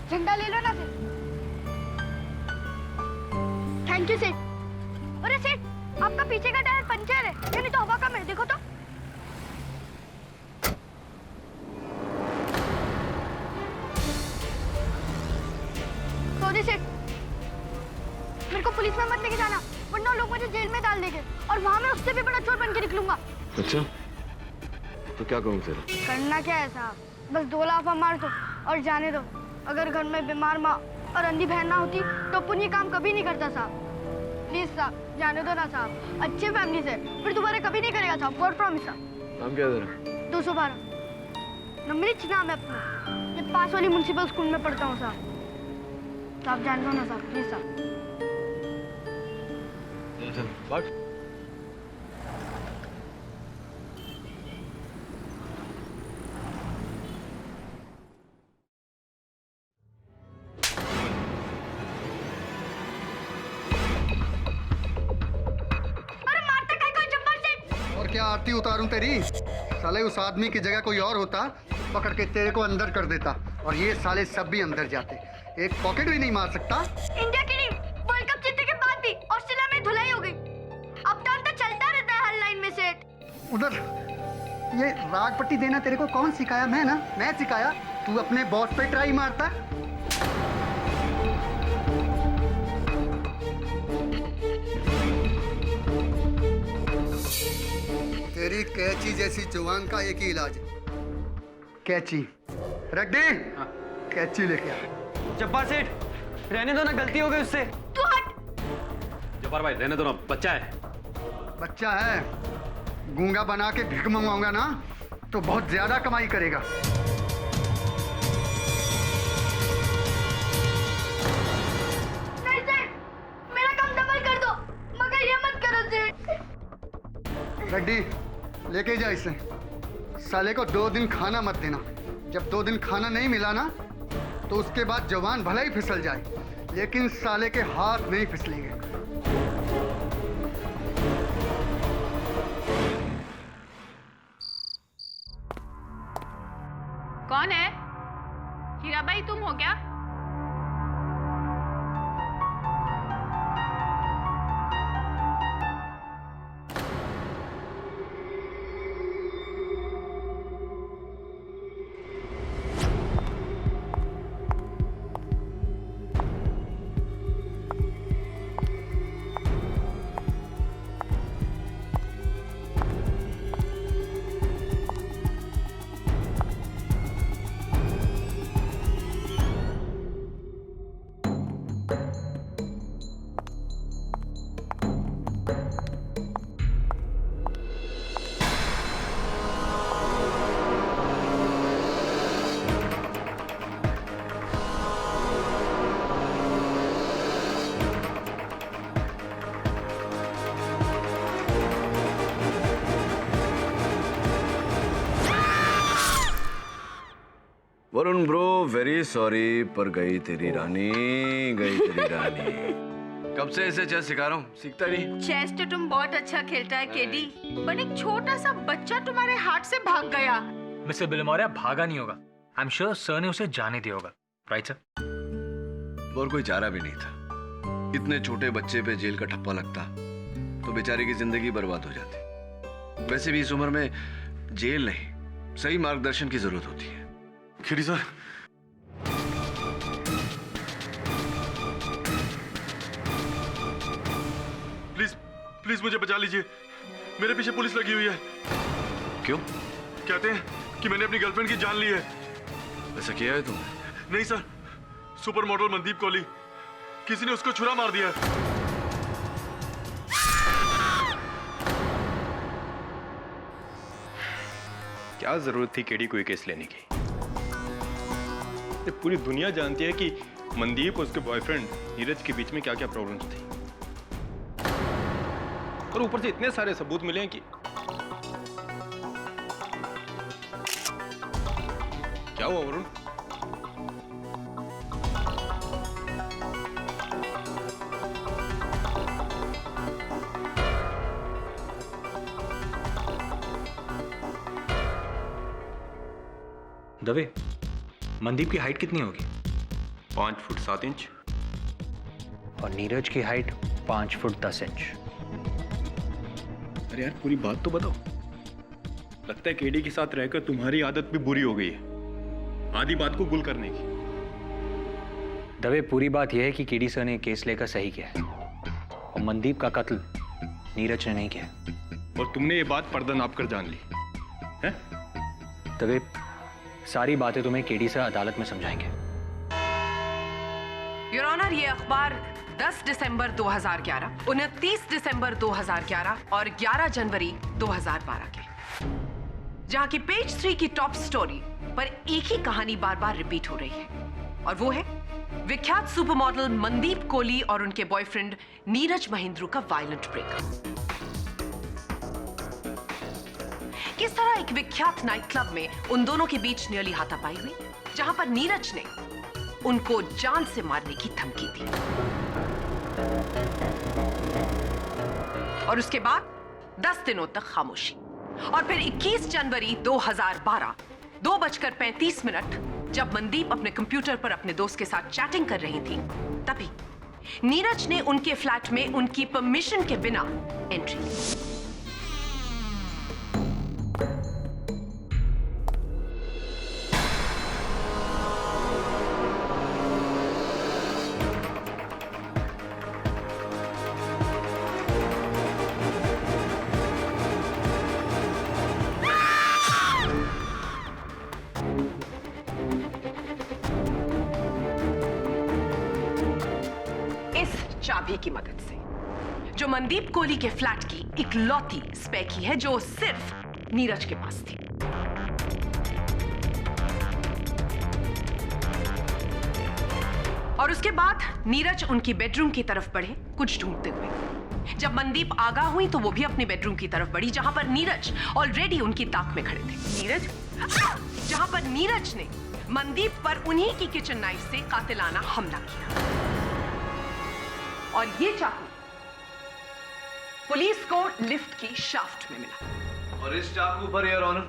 झंडा ले लो ना सेठ। थैंक यू सेठ। अरे सेठ, आपका पीछे का टायर पंचर है, यानी तो हवा कम है, देखो तो। सॉरी सेठ, मेरे को पुलिस में मत लेके जाना, वरना लोग मुझे जेल में डाल देंगे और वहां मैं उससे भी बड़ा चोर बन के निकलूंगा। अच्छा, तो क्या करूं फिर? करना क्या है साहब, बस 2 लाफा मार दो और जाने दो। अगर घर में बीमार माँ और अंधी बहन ना होती तो पुण्य काम कभी नहीं करता साहब। प्लीज साहब, जाने दो ना साहब, अच्छे फैमिली से, फिर दोबारा कभी नहीं करेगा साहब, गॉड प्रॉमिस साहब। नाम क्या है तेरा? 212 नमृत नाम है अपना, ये पास वाली म्युनिसिपल स्कूल में पढ़ता हूँ साहब। साहब जान दो ना साहब, प्लीज साहब। चल भाग। और क्या आरती उतारूं तेरी? साले उस आदमी की जगह कोई और होता, पकड़ के तेरे को अंदर कर देता, और ये साले सब भी अंदर जाते। एक पॉकेट भी नहीं मार सकता। इंडिया की टीम वर्ल्ड कप जीतने के बाद भी ऑस्ट्रेलिया में धुलाई हो गई। अब तो चलता रहता है हर लाइन में सेठ। उधर ये राग पट्टी देना तेरे को कौन सिखाया? मैं सिखाया? तू अपने बॉस पे ट्राई मारता। तेरी कैची जैसी जुबान का एक ही इलाज है, कैची। रख दे। कैची लेके आ। जब्बार सेठ, रहने दो ना, गलती हो गई उससे। तू हट। जब्बार भाई रहने दो ना, बच्चा है। बच्चा है? गूंगा बना के भिख मंगवाऊंगा ना तो बहुत ज्यादा कमाई करेगा। नहीं सेठ, मेरा काम डबल कर दो, मगर ये मत करो सेठ। रेड्डी, लेके जा इसे। साले को 2 दिन खाना मत देना। जब 2 दिन खाना नहीं मिला ना तो उसके बाद जवान भले ही फिसल जाए, लेकिन साले के हाथ नहीं फिसलेंगे। कौन है? हीराबाई तुम हो क्या? वरुण ब्रो, वेरी सॉरी, पर गई तेरी रानी, गई तेरी रानी। कब से ऐसे चेस सिखा रहा हूँ, सीखता नहीं। चेस तो तुम बहुत अच्छा खेलता है केडी, पर एक छोटा सा बच्चा तुम्हारे हाथ से भाग गया। मिस्टर बिलमोरिया भागा नहीं होगा। आई एम श्योर सर ने उसे जाने दिया होगा, राइट सर? और कोई चारा भी नहीं था। इतने छोटे बच्चे पे जेल का ठप्पा लगता तो बेचारे की जिंदगी बर्बाद हो जाती। वैसे भी इस उम्र में जेल नहीं, सही मार्गदर्शन की जरूरत होती है। खिड़ी सर, प्लीज प्लीज मुझे बचा लीजिए, मेरे पीछे पुलिस लगी हुई है। क्यों? कहते हैं कि मैंने अपनी गर्लफ्रेंड की जान ली है। ऐसा किया है तुमने? नहीं sir, super model Mandeep Kohli, किसी ने उसको छुरा मार दिया है। क्या जरूरत थी केडी को ये केस लेने की? ये पूरी दुनिया जानती है कि मनदीप और उसके बॉयफ्रेंड नीरज के बीच में क्या क्या प्रॉब्लम्स थी, और ऊपर से इतने सारे सबूत मिले हैं कि क्या हुआ वरुण? दवे, मनदीप की हाइट कितनी होगी? 5 फुट 7 इंच। और नीरज की हाइट 5 फुट 10 इंच। अरे यार पूरी बात तो बताओ। लगता है केडी के साथ रहकर तुम्हारी आदत भी बुरी हो गई है, आधी बात को गुल करने की। दवे, पूरी बात यह है कि केडी सर ने केस लेकर सही किया है और मनदीप का कत्ल नीरज ने नहीं किया। और तुमने ये बात पर्दा नाप कर जान ली है? दवे, सारी बातें तुम्हें केडी सर अदालत में समझाएंगे। योर ऑनर, ये अखबार 10 दिसंबर 2011, 29 दिसंबर 2011 और 11 जनवरी 2012 के, जहां की पेज 3 की टॉप स्टोरी पर एक ही कहानी बार बार रिपीट हो रही है, और वो है विख्यात सुपर मॉडल मनदीप कोहली और उनके बॉयफ्रेंड नीरज महेंद्रू का वायलेंट ब्रेकअप। किस तरह एक विख्यात नाइट क्लब में उन दोनों के बीच नियरली हाथापाई हुई, जहां पर नीरज ने उनको जान से मारने की धमकी दी, और उसके बाद 10 दिनों तक खामोशी। और फिर 21 जनवरी 2012 2:35 जब मनदीप अपने कंप्यूटर पर अपने दोस्त के साथ चैटिंग कर रही थी, तभी नीरज ने उनके फ्लैट में उनकी परमिशन के बिना एंट्री ली। चाबी की मदद से, जो मनदीप कोहली के फ्लैट की इकलौती स्पेयर की है, जो सिर्फ नीरज के पास थी। और उसके बाद नीरज उनकी बेडरूम की तरफ बढ़े कुछ ढूंढते हुए। जब मनदीप आगाह हुई तो वो भी अपनी बेडरूम की तरफ बढ़ी, जहां पर नीरज ऑलरेडी उनकी ताक में खड़े थे। जहां पर नीरज ने मनदीप पर उन्हीं की किचन नाइफ से कातिलाना हमला किया, और ये चाकू पुलिस को लिफ्ट की शाफ्ट में मिला। और इस चाकू पर योर ऑनर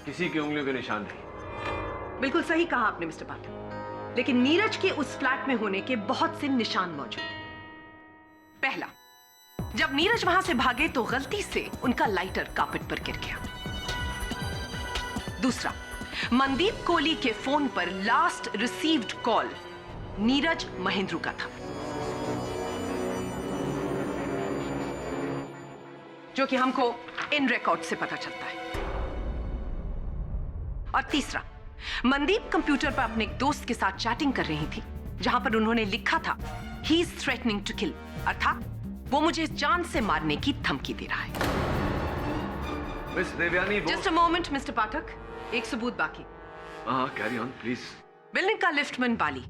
किसी की उंगलियों के निशान नहीं। बिल्कुल सही कहा आपने मिस्टर पाठक, लेकिन नीरज के उस फ्लैट में होने के बहुत से निशान मौजूद हैं। पहला, जब नीरज वहां से भागे तो गलती से उनका लाइटर कार्पेट पर गिर गया। दूसरा, मनदीप कोहली के फोन पर last received call Neeraj Mahendru का था, जो कि हमको इन रिकॉर्ड से पता चलता है। और तीसरा, मनदीप कंप्यूटर पर अपने एक दोस्त के साथ चैटिंग कर रही थी, जहां पर उन्होंने लिखा था he is threatening to kill, अर्थात वो मुझे जान से मारने की धमकी दे रहा है। Miss Devyani, just a moment mister Pathak, एक सबूत बाकी। हाँ, कैरी ऑन प्लीज। बिल्डिंग का लिफ्टमैन बाली,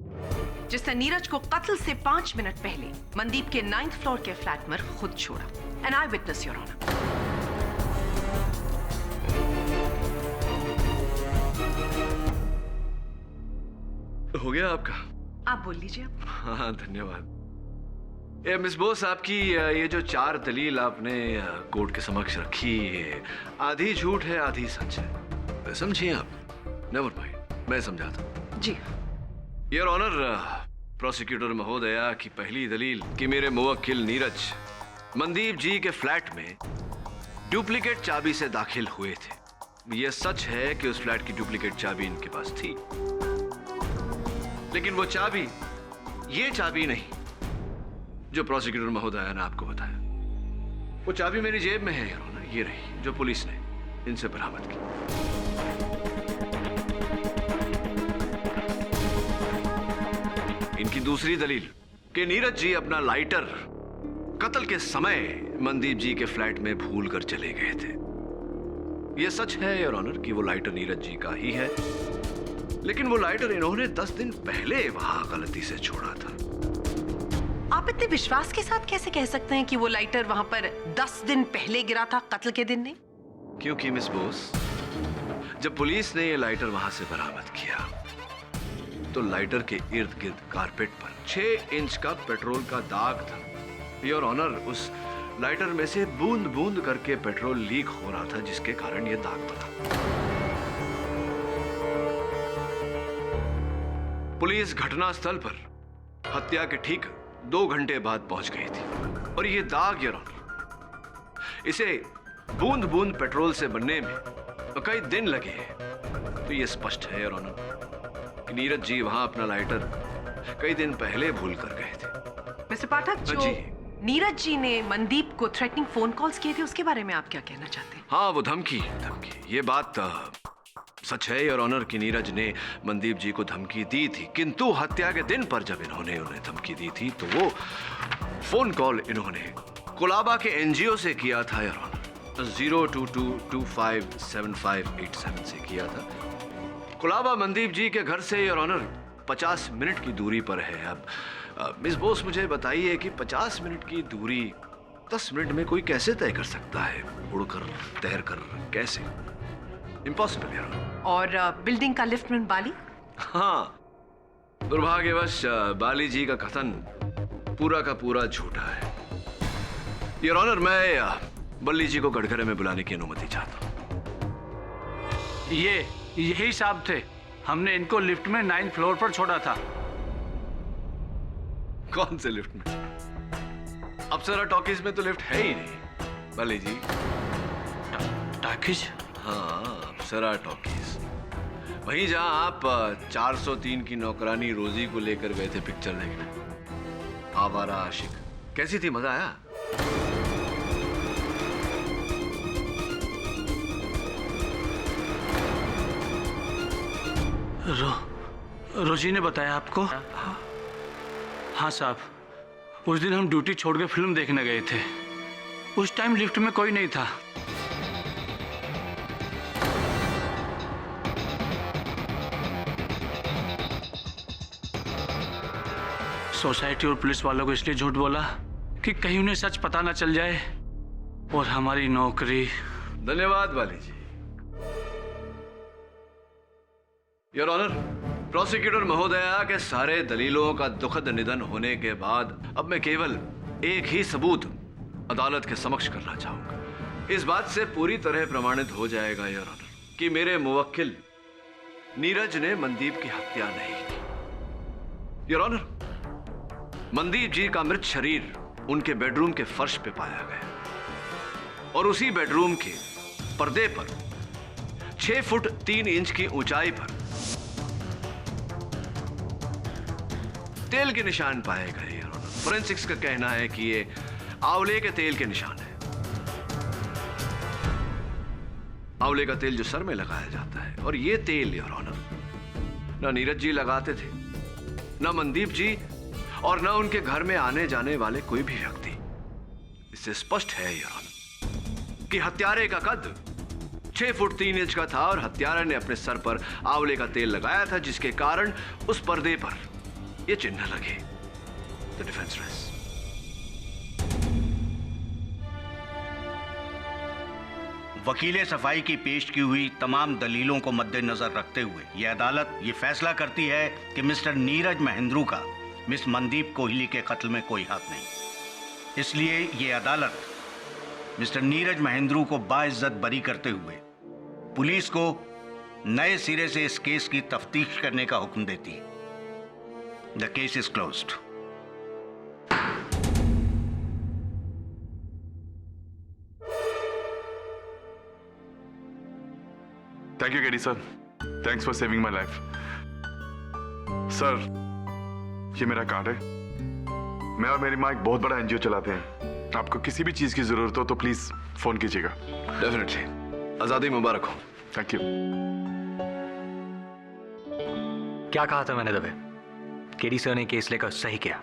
जिसने नीरज को कत्ल से 5 मिनट पहले मनदीप के 9th फ्लोर के फ्लैट में खुद छोड़ा। An eyewitness your honour. हो गया आपका? आप बोल लीजिए। हाँ, धन्यवाद। मिस बोस, आपकी ये जो 4 दलील आपने कोर्ट के समक्ष रखी, ये आधी झूठ है आधी सच है, समझिए आप। नेवर माइंड, मैं समझाता हूँ। जी योर ऑनर, प्रोसिक्यूटर महोदया की पहली दलील कि मेरे मुवक्किल नीरज मनदीप जी के फ्लैट में डुप्लीकेट चाबी से दाखिल हुए थे। यह सच है कि उस फ्लैट की डुप्लीकेट चाबी इनके पास थी, लेकिन वो चाबी, ये चाबी नहीं जो प्रोसिक्यूटर महोदया ने आपको बताया। वो चाबी मेरी जेब में है योर ऑनर, ये रही जो पुलिस ने इनसे बरामद की। इनकी दूसरी दलील कि नीरज जी अपना लाइटर कत्ल के समय मनदीप जी के फ्लैट में भूल कर चले गए थे। यह सच है योर ऑनर कि वो लाइटर नीरज जी का ही है, लेकिन वो लाइटर इन्होंने 10 दिन पहले वहां गलती से छोड़ा था। आप इतने विश्वास के साथ कैसे कह सकते हैं कि वो लाइटर वहां पर 10 दिन पहले गिरा था, कत्ल के दिन नहीं? क्योंकि मिस बोस, जब पुलिस ने ये लाइटर वहां से बरामद किया तो लाइटर के इर्द गिर्द कारपेट पर 6 इंच का पेट्रोल का दाग था। योर ऑनर, उस लाइटर में से बूंद बूंद करके पेट्रोल लीक हो रहा था, जिसके कारण यह दाग बना। पुलिस घटनास्थल पर हत्या के ठीक 2 घंटे बाद पहुंच गई थी और ये दाग, योर ऑनर, इसे बूंद बूंद पेट्रोल से बनने में कई दिन लगे हैं। तो ये स्पष्ट है योर ऑनर कि नीरज जी वहां अपना लाइटर कई दिन पहले भूल कर गए थे। मिस्टर पाठक, जो जी। नीरज जी ने मनदीप को थ्रेटनिंग फोन कॉल्स किए थे, उसके बारे में आप क्या कहना चाहते हैं? हाँ, वो धमकी, ये बात सच है योर ऑनर कि नीरज ने मनदीप जी को धमकी दी थी, किंतु हत्या के दिन पर जब इन्होंने उन्हें धमकी दी थी तो वो फोन कॉल इन्होंने कोलाबा के एनजीओ से किया था योर ऑनर। 022257587 से किया था। कोलाबा मनदीप जी के घर से योर ऑनर 50 मिनट की दूरी पर है। अब मिस बोस, मुझे बताइए कि 50 मिनट की दूरी 10 मिनट में कोई कैसे तय कर सकता है? उड़कर, तैरकर, कैसे? इम्पॉसिबल यार। और बिल्डिंग का लिफ्टमैन बाली? हाँ, दुर्भाग्यवश बाली जी का कथन पूरा का पूरा झूठा है योर ऑनर। मैं बल्ली जी को गड़गड़े में बुलाने की अनुमति चाहता हूँ। यही साहब थे, हमने इनको लिफ्ट में 9th फ्लोर पर छोड़ा था। कौन से लिफ्ट में? अप्सरा टॉकीज में तो लिफ्ट है ही नहीं बल्ली जी। टॉकीज? हाँ, अप्सरा टॉकीज, वहीं जहां आप 403 की नौकरानी रोजी को लेकर गए थे पिक्चर देखने। आवारा आशिक, कैसी थी? मजा आया? रोजी ने बताया आपको? हाँ साहब, उस दिन हम ड्यूटी छोड़ के फिल्म देखने गए थे। उस टाइम लिफ्ट में कोई नहीं था। सोसाइटी और पुलिस वालों को इसलिए झूठ बोला कि कहीं उन्हें सच पता ना चल जाए और हमारी नौकरी। धन्यवाद बाली जी। योर ऑनर, प्रोसिक्यूटर महोदया के सारे दलीलों का दुखद निधन होने के बाद अब मैं केवल एक ही सबूत अदालत के समक्ष करना चाहूंगा। इस बात से पूरी तरह प्रमाणित हो जाएगा योर ऑनर कि मेरे मुवक्किल नीरज ने मनदीप की हत्या नहीं की। योर ऑनर, मनदीप जी का मृत शरीर उनके बेडरूम के फर्श पे पाया गया और उसी बेडरूम के पर्दे पर 6 फुट 3 इंच की ऊंचाई पर तेल के निशान पाए गए। फोरेंसिक्स का कहना है कि ये आंवले के तेल के निशान है। आंवले का तेल जो सर में लगाया जाता है, और ये तेल योर ऑनर ना नीरज जी लगाते थे, ना मनदीप जी, और ना उनके घर में आने जाने वाले कोई भी व्यक्ति। इससे स्पष्ट है योर ऑनर कि हत्यारे का कद 6 फुट 3 इंच का था और हत्यारे ने अपने सर पर आंवले का तेल लगाया था, जिसके कारण उस पर्दे पर ये चिन्ह लगे। The defence rest. वकील सफाई की पेश की हुई तमाम दलीलों को मद्देनजर रखते हुए यह अदालत ये फैसला करती है कि मिस्टर नीरज महेंद्रू का मिस मनदीप कोहली के कत्ल में कोई हाथ नहीं। इसलिए ये अदालत मिस्टर नीरज महेंद्रू को बाइज्जत बरी करते हुए पुलिस को नए सिरे से इस केस की तफ्तीश करने का हुक्म देती है। The case is closed. Thank you KD sir, thanks for saving my life. Sir, ये मेरा कार्ड है। मैं और मेरी माँ एक बहुत बड़ा एनजीओ चलाते हैं। आपको किसी भी चीज की जरूरत हो तो प्लीज फोन कीजिएगा। डेफिनेटली। आजादी मुबारक हो। Thank you. क्या कहा था मैंने दबे? केडी सर ने केस लेकर सही किया।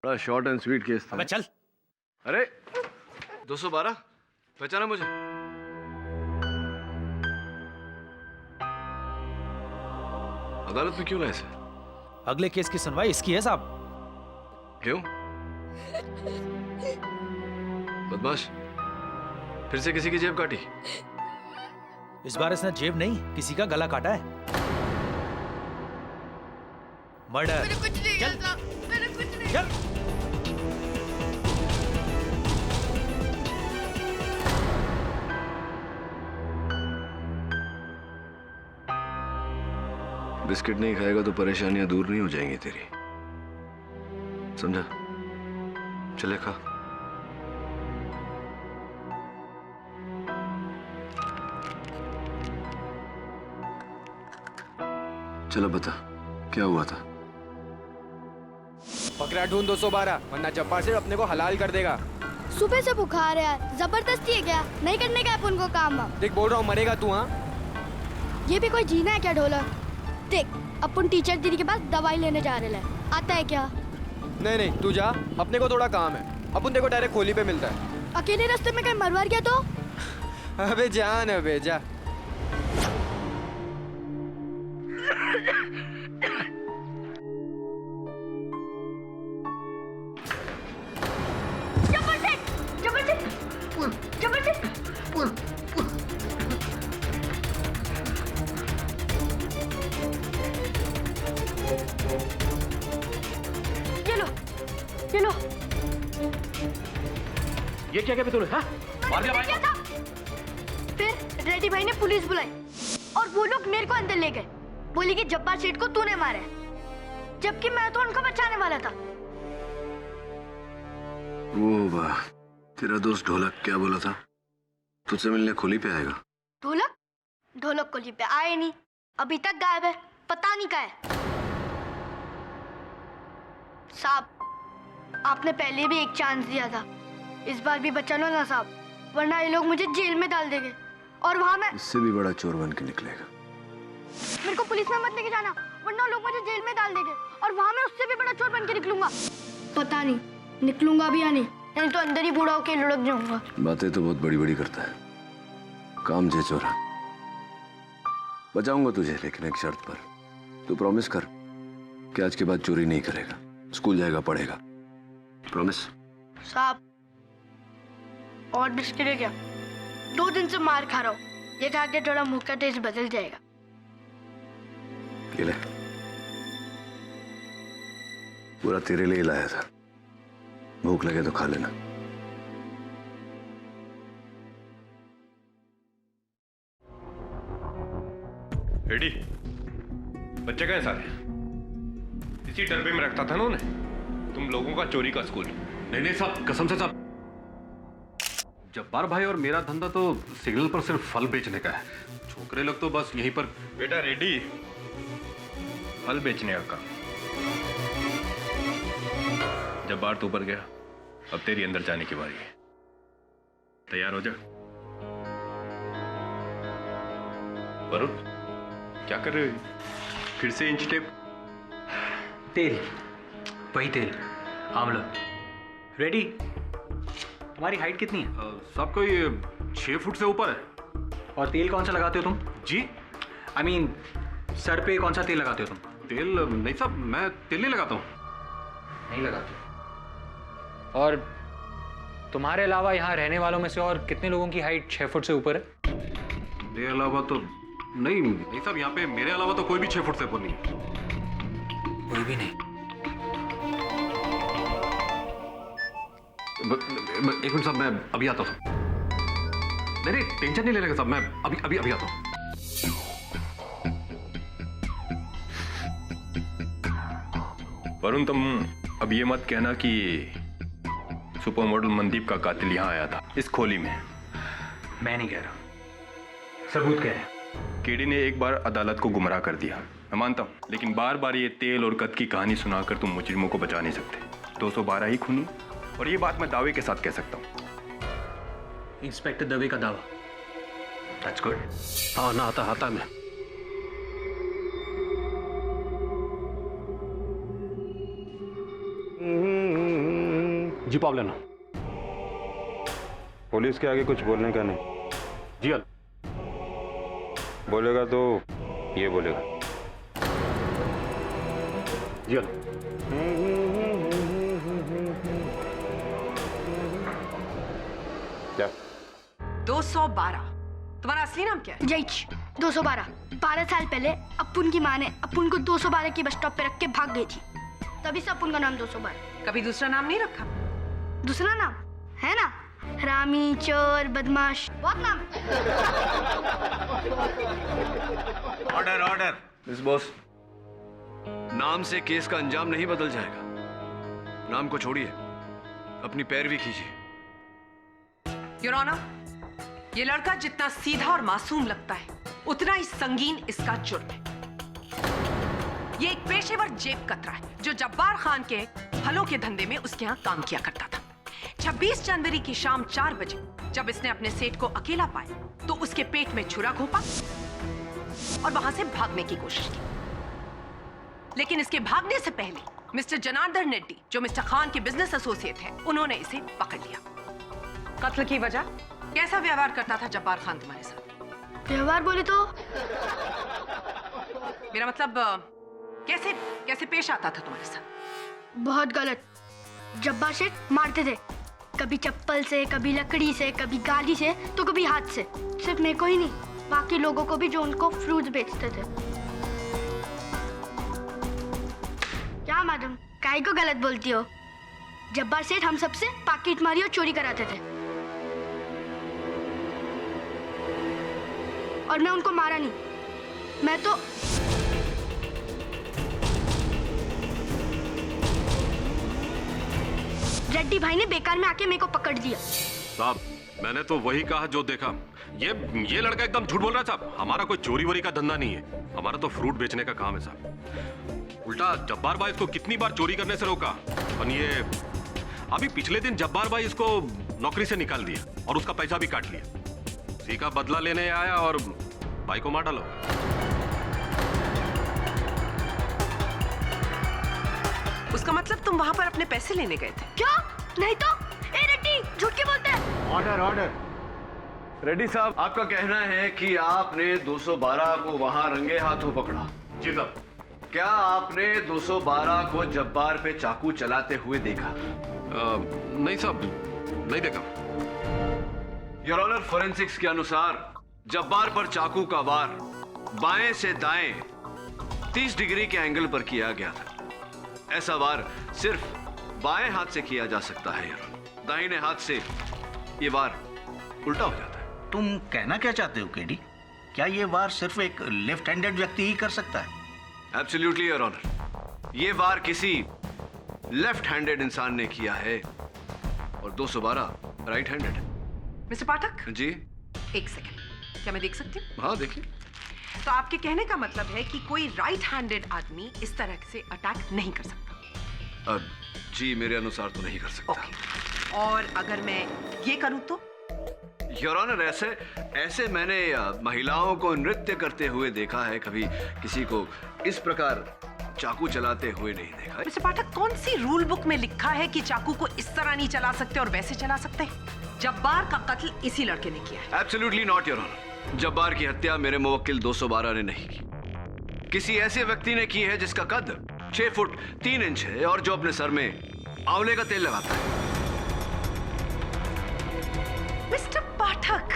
बड़ा शॉर्ट एंड स्वीट केस था। अबे चल। अरे 212 पहचाना मुझे? अदालत में क्यों लाए इसे? अगले केस की सुनवाई इसकी है साहब। क्यों? बदमाश, फिर से किसी की जेब काटी? इस बार इसने जेब नहीं, किसी का गला काटा है। मर्डर। मैंने कुछ नहीं किया साहब, मैंने कुछ नहीं। चल। बिस्किट नहीं खाएगा तो परेशानियां दूर नहीं हो जाएंगी तेरी, समझा? चले खा। चलो बता, क्या हुआ था? पकड़ा ढूंढ 212, वरना जब्बार सिर्फ अपने को हलाल कर देगा। सुबह से बुखार है यार, जबरदस्ती है क्या? नहीं करने का अपन को काम। देख बोल रहा हूँ, मरेगा तू। हाँ, ये भी कोई जीना है क्या ढोलक? देख, अपन टीचर दीदी के पास दवाई लेने जा रहे हैं, आता है क्या? नहीं नहीं तू जा, अपने को थोड़ा काम है। अपन देखो डायरेक्ट खोली पे मिलता है। अकेले रास्ते में कहीं मरवार गया तो? अबे जान, अबे जा। ये लो। ये क्या तूने? हाँ? मार दिया भाई। फिर रेड्डी भाई ने पुलिस बुलाई और वो लोग मेरे को अंदर ले गए। बोली कि जब्बार सेठ को तूने मारा है, जबकि मैं तो उनको बचाने वाला था। वो वाह, तेरा दोस्त ढोलक क्या बोला था? तुझसे मिलने खोली पे आएगा। ढोलक? ढोलक खोली पे आए नहीं, अभी तक गायब है, पता नहीं कहाँ है। साहब, आपने पहले भी एक चांस दिया था, इस बार भी बचा लो ना साहब, वरना ये लोग मुझे जेल में डाल देंगे और वहाँ मैं इससे भी बड़ा चोर बन के निकलेगा। मेरे को पुलिस में मत लेके जाना, वरना लोग मुझे जेल में डाल देंगे और वहाँ मैं उससे भी बड़ा चोर बन के निकलूंगा। पता नहीं निकलूंगा भी या नहीं, तो अंदर ही बूढ़ा होके लुढ़क जाऊंगा। बातें तो बहुत बड़ी बड़ी करता है, काम जे चोरा। बचाऊंगा तुझे, लेकिन एक शर्त पर। तू प्रॉमिस कर कि आज के बाद चोरी नहीं करेगा, स्कूल जाएगा, पढ़ेगा। प्रॉमिस? साहब, और बिस्किट है क्या? 2 दिन से मार खा रहा हूँ, ये खा के थोड़ा मुंह का टेस्ट बदल जाएगा। ये ले, पूरा तेरे लिए लाया था, भूख लगे तो खा लेना। रेडी? बच्चे कहाँ हैं सारे? इसी डरबे में रखता था ना उन्हें, तुम लोगों का चोरी का स्कूल। नहीं नहीं साहब, कसम से साहब, जब्बार भाई और मेरा धंधा तो सिग्नल पर सिर्फ फल बेचने का है। छोकरे लोग तो बस यहीं पर। बेटा रेडी, फल बेचने का काम। जब्बार तो ऊपर गया, अब तेरी अंदर जाने की बारी है। तैयार हो जा। वरुण, क्या कर रहे हो? फिर से इंच टेप? तेल, वही तेल, आंवला। रेडी? तुम्हारी हाइट कितनी है? साहब कोई 6 फुट से ऊपर है। और तेल कौन सा लगाते हो तुम? जी? I mean, सर पे कौन सा तेल लगाते हो तुम? तेल नहीं साहब, मैं तेल नहीं लगाता हूँ। नहीं लगाते? और तुम्हारे अलावा यहाँ रहने वालों में से और कितने लोगों की हाइट 6 फुट से ऊपर है? मेरे अलावा तो नहीं साहब, यहाँ पे मेरे अलावा तो कोई भी 6 फुट से ऊपर नहीं है। कोई भी नहीं? एक मिनट साहब, मैं अभी आता हूँ। नहीं टेंशन नहीं लेने का साहब, मैं अभी आता हूँ। वरुण, तुम अब ये मत कहना कि सुपर मॉडल मनदीप का कातिल यहाँ आया था इस खोली में। मैं नहीं कह रहा, सबूत कह रहे हैं। केडी ने एक बार अदालत को गुमराह कर दिया, मैं मानता हूँ, लेकिन बार बार ये तेल और कद की कहानी सुनाकर तुम मुजरिमों को बचा नहीं सकते। 212 ही खूनी, और ये बात मैं दावे के साथ कह सकता हूँ। इंस्पेक्टर दवे का दावा? That's good. हाँ ना, आता मैं। जी पावलेना। पुलिस के आगे कुछ बोलने का नहीं। जी अल। बोलेगा तो ये बोलेगा। जी अल। क्या? 212। तुम्हारा असली नाम क्या है? जैच 212। 12 साल पहले अपुन की माँ ने अपुन को 212 की बस स्टॉप पे रख के भाग गई थी, तभी से अपुन का नाम 212। कभी दूसरा नाम नहीं रखा? दूसरा नाम है ना, हरामी, चोर, बदमाश, बहुत नाम है। Order order. मिस बॉस, नाम से केस का अंजाम नहीं बदल जाएगा। नाम को छोड़िए, अपनी पैरवी कीजिए। योर ऑनर, ये लड़का जितना सीधा और मासूम लगता है उतना ही संगीन इसका जुर्म है। ये एक पेशेवर जेब कतरा है जो जब्बार खान के फलों के धंधे में उसके यहाँ काम किया करता था। 26 जनवरी की शाम 4 बजे जब इसने अपने सेठ को अकेला पाया तो उसके पेट में छुरा घोंपा और वहां से भागने की कोशिश की। लेकिन इसके भागने से पहले मिस्टर जनार्दन रेड्डी, जो मिस्टर खान के बिजनेस एसोसिएट हैं, उन्होंने इसे पकड़ लिया। कत्ल की वजह, कैसा व्यवहार करता था जब्बार खान तुम्हारे साथ? व्यवहार बोले तो मेरा मतलब कैसे कैसे पेश आता था तुम्हारे साथ? बहुत गलत। जब्बार शेख मारते थे, कभी चप्पल से, कभी लकड़ी से, कभी गाली से, तो कभी हाथ से। सिर्फ मेरे को ही नहीं, बाकी लोगों को भी जो उनको फ्रूट्स बेचते थे। क्या मैडम, काहे को गलत बोलती हो? जब्बार सेठ हम सबसे पाकिट मारी और चोरी कराते थे और मैं उनको मारा नहीं। मैं तो रेड्डी भाई ने बेकार में आके मेरे को पकड़ दिया। साहब, मैंने तो वही कहा जो देखा। ये लड़का एकदम झूठ बोल रहा है साहब। हमारा कोई चोरी वोरी का धंधा नहीं है, हमारा तो फ्रूट बेचने का काम है साहब। उल्टा जब्बार भाई इसको कितनी बार चोरी करने से रोका, और ये अभी पिछले दिन जब्बार भाई इसको नौकरी से निकाल दिया और उसका पैसा भी काट लिया। उसी का बदला लेने आया और भाई को मार डालो। उसका मतलब तुम वहां पर अपने पैसे लेने गए थे? क्या? नहीं तो। ए रेड्डी, झूठ क्यों बोलते हैं? Order order. रेड्डी साहब, आपका कहना है कि आपने 212 को वहां रंगे हाथों पकड़ा? जी साहब। क्या आपने 212 को जब्बार पे चाकू चलाते हुए देखा? नहीं साहब, नहीं देखा। योर ऑनर, फोरेंसिक्स के अनुसार जब्बार पर चाकू का वार बाएं से दाएं 30 डिग्री के एंगल पर किया गया था। ऐसा वार सिर्फ बाएं हाथ से किया जा सकता है। दाहिने हाथ से ये वार उल्टा हो जाता है। तुम कहना क्या चाहते हो केडी? क्या ये वार सिर्फ एक लेफ्ट हैंडेड व्यक्ति ही कर सकता है? एब्सोल्युटली योर ऑनर, ये वार किसी लेफ्ट हैंडेड इंसान ने किया है और 212 right handed. Mister Pathak ji, एक सेकंड, क्या मैं देख सकती हूँ? हाँ देखिए। तो आपके कहने का मतलब है कि कोई राइट हैंडेड आदमी इस तरह से अटैक नहीं कर सकता? जी, मेरे अनुसार तो नहीं कर सकता। और अगर मैं ये करूं तो? योर ऑनर, ऐसे मैंने महिलाओं को नृत्य करते हुए देखा है, कभी किसी को इस प्रकार चाकू चलाते हुए नहीं देखा। मिस्टर पाठक, कौन सी रूल बुक में लिखा है कि चाकू को इस तरह नहीं चला सकते और वैसे चला सकते हैं? जब्बार का कत्ल इसी लड़के ने किया है। Absolutely not your honour. Jabbar की हत्या मेरे मुवक्किल 212 ने नहीं की, किसी ऐसे व्यक्ति ने की है जिसका कद 6 फुट 3 इंच है और जो अपने सर में आंवले का तेल लगाता है। मिस्टर पाठक,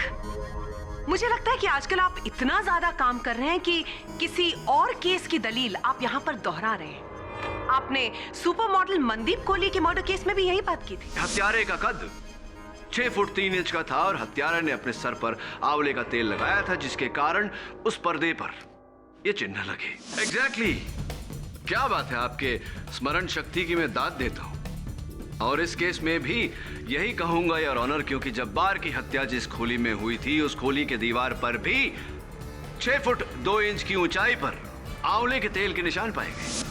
मुझे लगता है कि आजकल आप इतना ज्यादा काम कर रहे हैं कि किसी और केस की दलील आप यहाँ पर दोहरा रहे हैं। आपने सुपर मॉडल मनदीप कोहली के मर्डर केस में भी यही बात की थी। हत्यारे का कद 6 फुट 3 इंच का था और हत्यारा ने अपने सर पर आंवले का तेल लगाया था, जिसके कारण उस पर्दे पर ये चिन्ह लगे। एग्जैक्टली। क्या बात है, आपके स्मरण शक्ति की मैं दाद देता हूं। और इस केस में भी यही कहूंगा योर ऑनर, क्योंकि जब्बार की हत्या जिस खोली में हुई थी उस खोली के दीवार पर भी 6 फुट 2 इंच की ऊंचाई पर आंवले के तेल के निशान पाए गए।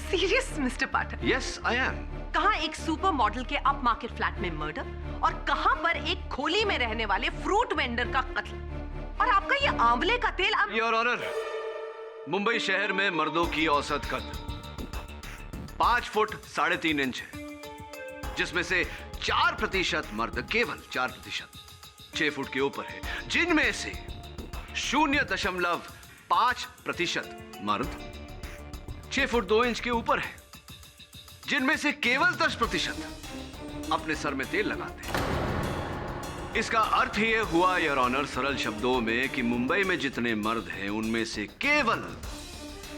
Serious mister Pathak? Yes I am. कहां एक सुपर मॉडल के अप मार्केट फ्लैट में मर्डर और कहां पर एक खोली में रहने वाले फ्रूट वेंडर का कत्ल, और आपका ये आंवले का तेल। योर ऑनर, मुंबई शहर में मर्दों की औसत कद 5 फुट 3.5 इंच है, जिसमें से 4% मर्द, केवल 4% 6 फुट के ऊपर है, जिनमें से 0.5% मर्द 6 फुट 2 इंच के ऊपर है, जिनमें से केवल 10% अपने सर में तेल लगाते हैं। इसका अर्थ यह हुआ योर ऑनर, सरल शब्दों में, कि मुंबई में जितने मर्द हैं उनमें से केवल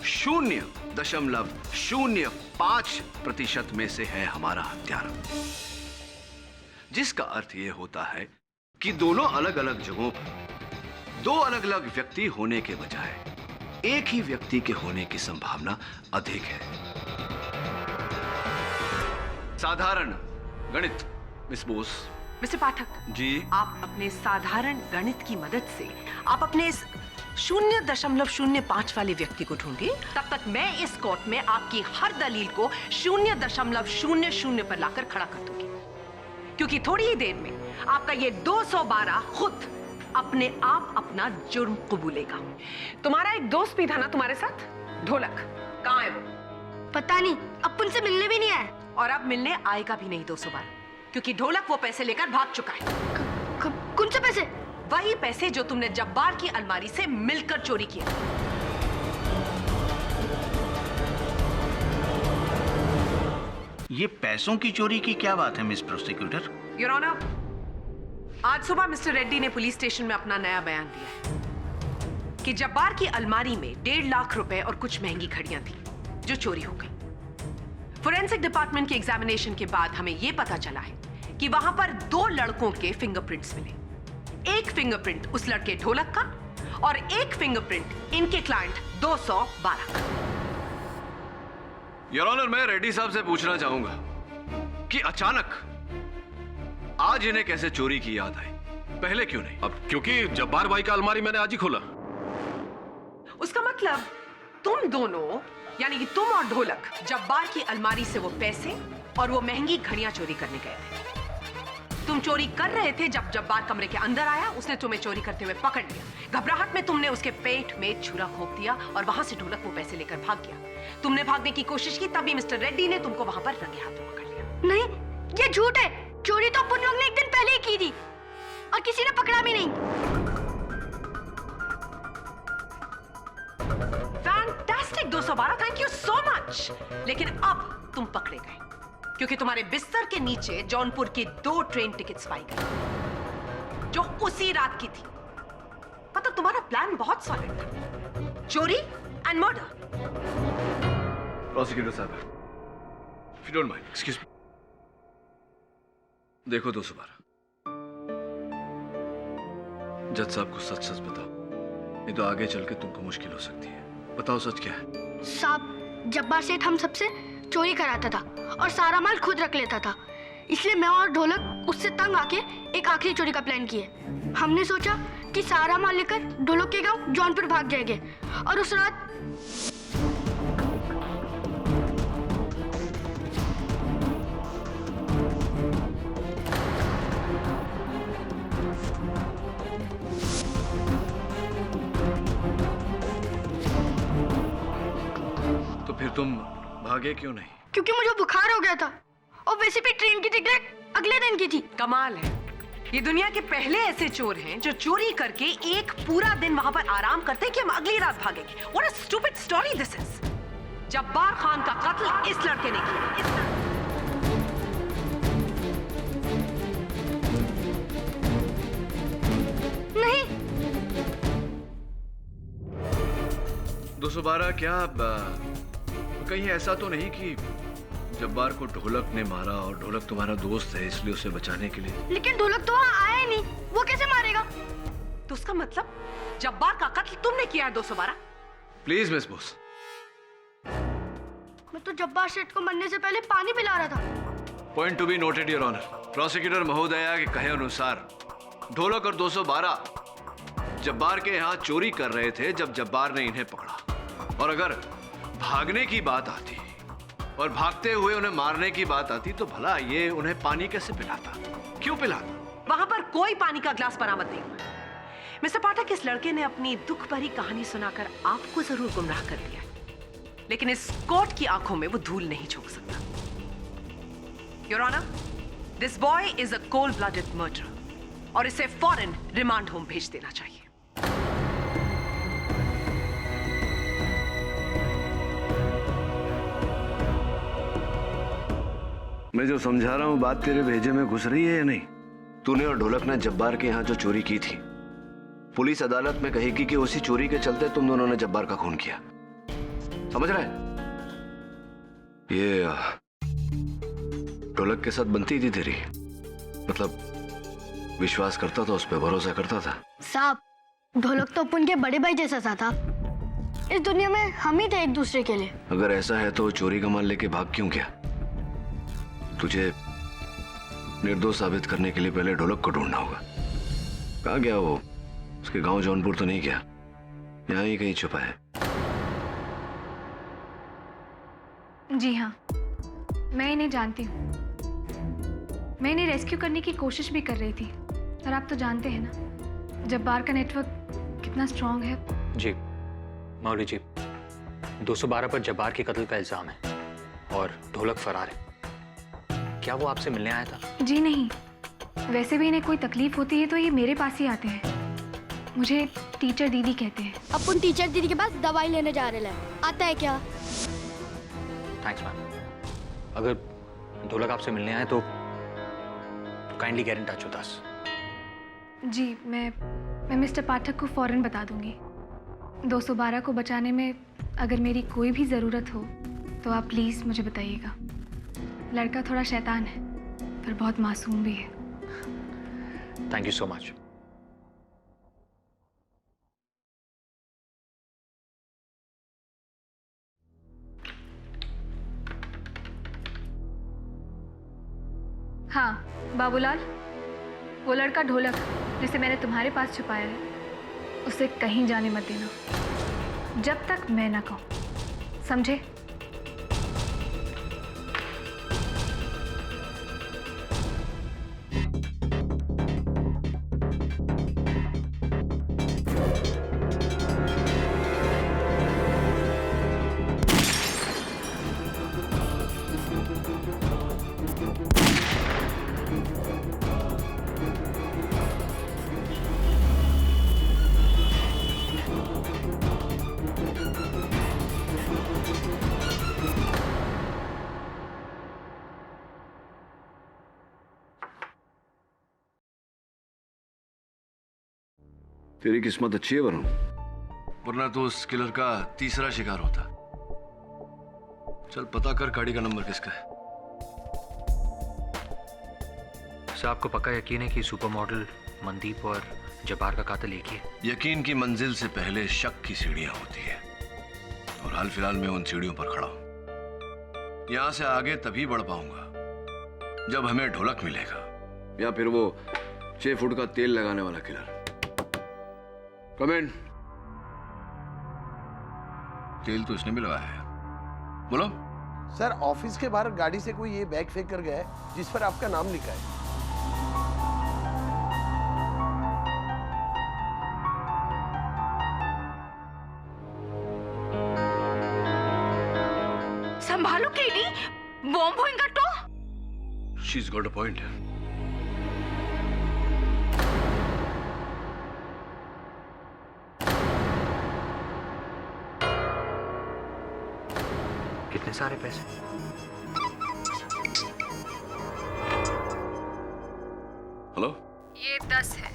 0.05% में से है हमारा हत्यारा, जिसका अर्थ यह होता है कि दोनों अलग अलग जगहों पर दो अलग अलग व्यक्ति होने के बजाय एक ही व्यक्ति के होने की संभावना अधिक है। साधारण गणित मिस बोस। मिस्टर पाठक जी, आप अपने साधारण गणित की मदद से आप अपने इस 0.05 वाले व्यक्ति को ढूंढिए। तब तक मैं इस कोर्ट में आपकी हर दलील को 0.00 पर लाकर खड़ा कर दूंगी, क्योंकि थोड़ी ही देर में आपका ये 212 खुद अपने आप अपना जुर्म कबूलेगा। तुम्हारा एक दोस्त भी था ना तुम्हारे साथ, ढोलक, कहाँ है वो? पता नहीं, अब उनसे मिलने भी नहीं आया। और अब मिलने आएगा भी नहीं 212, क्योंकि ढोलक वो पैसे लेकर भाग चुका है। कौन से पैसे? वही पैसे जो तुमने जब्बार की अलमारी से मिलकर चोरी किए। ये पैसों की चोरी की क्या बात है मिस प्रोसिक्यूटर? योर ऑनर, आज सुबह मिस्टर रेड्डी ने पुलिस स्टेशन में अपना नया बयान दिया है कि जब्बार की अलमारी में 1.5 लाख रुपए और कुछ महंगी घड़ियां थी जो चोरी हो गई। फोरेंसिक डिपार्टमेंट के एग्जामिनेशन के बाद हमें यह पता चला है कि वहां पर 2 लड़कों के फिंगरप्रिंट्स मिले। एक फिंगरप्रिंट उस लड़के ढोलक का और एक फिंगरप्रिंट इनके क्लाइंट 212 का। योर ऑनर, मैं रेड्डी साहब से पूछना चाहूंगा कि अचानक आज इन्हें कैसे चोरी की याद आई, पहले क्यों नहीं? अब क्योंकि जब्बार भाई का अलमारी मैंने आज ही खोला। उसका मतलब तुम दोनों, यानी कि तुम और ढोलक, जब्बार की अलमारी से वो पैसे और वो महंगी घड़ियां चोरी करने गए थे। तुम चोरी कर रहे थे जब जब्बार कमरे के अंदर आया, उसने तुम्हें चोरी करते हुए पकड़ लिया। घबराहट में तुमने उसके पेट में छुरा घोंप दिया और वहां से ढोलक वो पैसे लेकर भाग गया। तुमने भागने की कोशिश की, तभी मिस्टर रेड्डी ने तुमको वहां पर रंगे हाथों पकड़ लिया। नहीं, ये झूठ है। चोरी तो अपन लोग ने एक दिन पहले ही की थी और किसी ने पकड़ा भी नहीं। Fantastic 212, thank you so much. लेकिन अब तुम पकड़े गए क्योंकि तुम्हारे बिस्तर के नीचे जौनपुर की 2 ट्रेन टिकट्स पाई गई जो उसी रात की थी। मतलब तुम्हारा प्लान बहुत सॉलिड था, चोरी एंड मर्डर। प्रोसिक्यूटर साहब, if you don't mind, excuse me. देखो 212, जज साहब को सच सच बताओ, नहीं तो आगे चल के तुमको मुश्किल हो सकती है। बताओ सच क्या है? साहब, जब्बार सेठ हम सबसे चोरी कराता था और सारा माल खुद रख लेता था, इसलिए मैं और ढोलक उससे तंग आके एक आखिरी चोरी का प्लान किए। हमने सोचा कि सारा माल लेकर ढोलक के गांव जौनपुर भाग जाएंगे और उस रात तो फिर तुम भागे क्यों नहीं? क्योंकि मुझे बुखार हो गया था और वैसे भी ट्रेन की टिकट अगले दिन की थी। कमाल है, ये दुनिया के पहले ऐसे चोर हैं जो चोरी करके एक पूरा दिन वहां पर आराम करते हैं कि हम अगली रात भागेंगे। What a stupid story this is। Jabbar Khan का कत्ल इस लड़के ने किया। नहीं। 212, क्या कहीं ऐसा तो नहीं कि जब्बार को ढोलक ने मारा और ढोलक तुम्हारा दोस्त है इसलिए उसे बचाने के लिए? लेकिन ढोलक तो वहाँ आया ही नहीं, वो कैसे मारेगा? तो उसका मतलब जब्बार का कत्ल तुमने किया है 212? Please miss Bose. मैं तो जब्बार सेठ को मरने से पहले पानी पिला रहा था। Point to be noted your honour. Prosecutor महोदया के कहे अनुसार ढोलक और 212 जब्बार के यहाँ चोरी कर रहे थे जब जब्बार ने इन्हें पकड़ा। और अगर भागने की बात आती और भागते हुए उन्हें मारने की बात आती तो भला ये उन्हें पानी कैसे पिलाता, क्यों पिलाता? वहां पर कोई पानी का ग्लास बरामद नहीं हुआ। मिस्टर पाठक, इस लड़के ने अपनी दुख भरी कहानी सुनाकर आपको जरूर गुमराह कर दिया, लेकिन इस कोर्ट की आंखों में वो धूल नहीं झोंक सकता। Your honour, this boy is a cold blooded murderer और इसे फौरन रिमांड होम भेज देना चाहिए। मैं जो समझा रहा हूं बात तेरे भेजे में घुस रही है या नहीं? तूने और ढोलक ने जब्बार के यहाँ जो चोरी की थी, पुलिस अदालत में कहेगी कि उसी चोरी के चलते तुम दोनों ने जब्बार का खून किया। समझ रहा है? ये ढोलक के साथ बनती थी तेरी, मतलब विश्वास करता था, उस पर भरोसा करता था। साहब, ढोलक तो अपन के बड़े भाई जैसा सा था। इस दुनिया में हम ही थे एक दूसरे के लिए। अगर ऐसा है तो चोरी का माल लेके भाग क्यों गया? तुझे निर्दोष साबित करने के लिए पहले ढोलक को ढूंढना होगा। कहाँ गया वो? उसके गांव जौनपुर तो नहीं गया, यहाँ ही कहीं छुपा है। जी हाँ, मैं इन्हें जानती हूँ। मैं इन्हें रेस्क्यू करने की कोशिश भी कर रही थी, और आप तो जानते हैं ना जब्बार का नेटवर्क कितना स्ट्रांग है। जी मौली जी, 212 पर जब्बार के कत्ल का इल्जाम है और ढोलक फरार है। क्या वो आपसे मिलने आया था? जी नहीं, वैसे भी इन्हें कोई तकलीफ होती है तो ये मेरे पास ही आते हैं। मुझे टीचर दीदी कहते हैं। अपन टीचर दीदी के पास दवाई लेने जा रहे हैं, आता है क्या? Thanks ma'am. अगर ढोलक आपसे मिलने आए तो kindly get in touch with us. जी, मैं मिस्टर पाठक को फौरन बता दूंगी। 212 को बचाने में अगर मेरी कोई भी ज़रूरत हो तो आप प्लीज़ मुझे बताइएगा। लड़का थोड़ा शैतान है पर बहुत मासूम भी है। Thank you so much. हाँ बाबूलाल, वो लड़का ढोलक जिसे मैंने तुम्हारे पास छुपाया है, उसे कहीं जाने मत देना जब तक मैं ना कहूं, समझे? तेरी किस्मत अच्छी है वरुण, वरना तो उस किलर का तीसरा शिकार होता। चल पता कर गाड़ी का नंबर किसका है। सर आपको पक्का यकीन है कि सुपर मॉडल मनदीप और जब्बार का कातिल एक ही है? यकीन की मंजिल से पहले शक की सीढ़ियां होती है, और हाल फिलहाल मैं उन सीढ़ियों पर खड़ा हूं। यहां से आगे तभी बढ़ पाऊंगा जब हमें ढोलक मिलेगा, या फिर वो 6 फुट का तेल लगाने वाला किलर। कमेंट। तेल तो इसने भी लगाया है। बोलो सर, ऑफिस के बाहर गाड़ी से कोई ये बैग फेंक कर गया है जिस पर आपका नाम लिखा है। संभालो केडी, बॉम्ब होएगा तो। She's got a point. कितने सारे पैसे? हेलो, ये 10 है।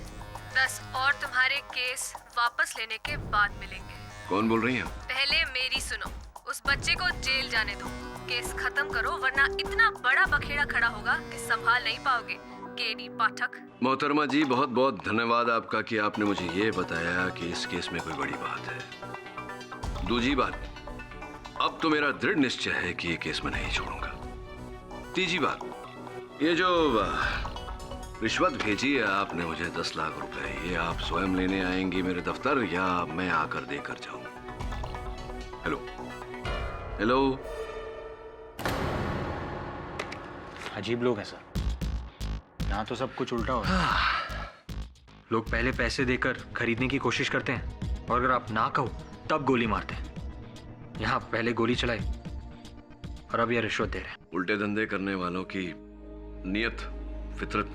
10 और तुम्हारे केस वापस लेने के बाद मिलेंगे। कौन बोल रही हैं? पहले मेरी सुनो। उस बच्चे को जेल जाने दो, केस खत्म करो, वरना इतना बड़ा बखेड़ा खड़ा होगा कि संभाल नहीं पाओगे। केडी पाठक। मोहतरमा जी, बहुत बहुत धन्यवाद आपका कि आपने मुझे ये बताया कि इस केस में कोई बड़ी बात है। दूसरी बात, अब तो मेरा दृढ़ निश्चय है कि ये केस मैं नहीं छोड़ूंगा। तीसरी बात, ये जो रिश्वत भेजी है आपने मुझे 10 लाख रुपए, ये आप स्वयं लेने आएंगी मेरे दफ्तर या मैं आकर देकर जाऊं? Hello hello. अजीब लोग हैं सर, यहाँ तो सब कुछ उल्टा होता है। लोग पहले पैसे देकर खरीदने की कोशिश करते हैं, और अगर आप ना कहो तब गोली मारते हैं। यहाँ पहले गोली चलाई और अब ये रिश्वत दे रहे हैं। उल्टे धंधे करने वालों की नियत, फितरत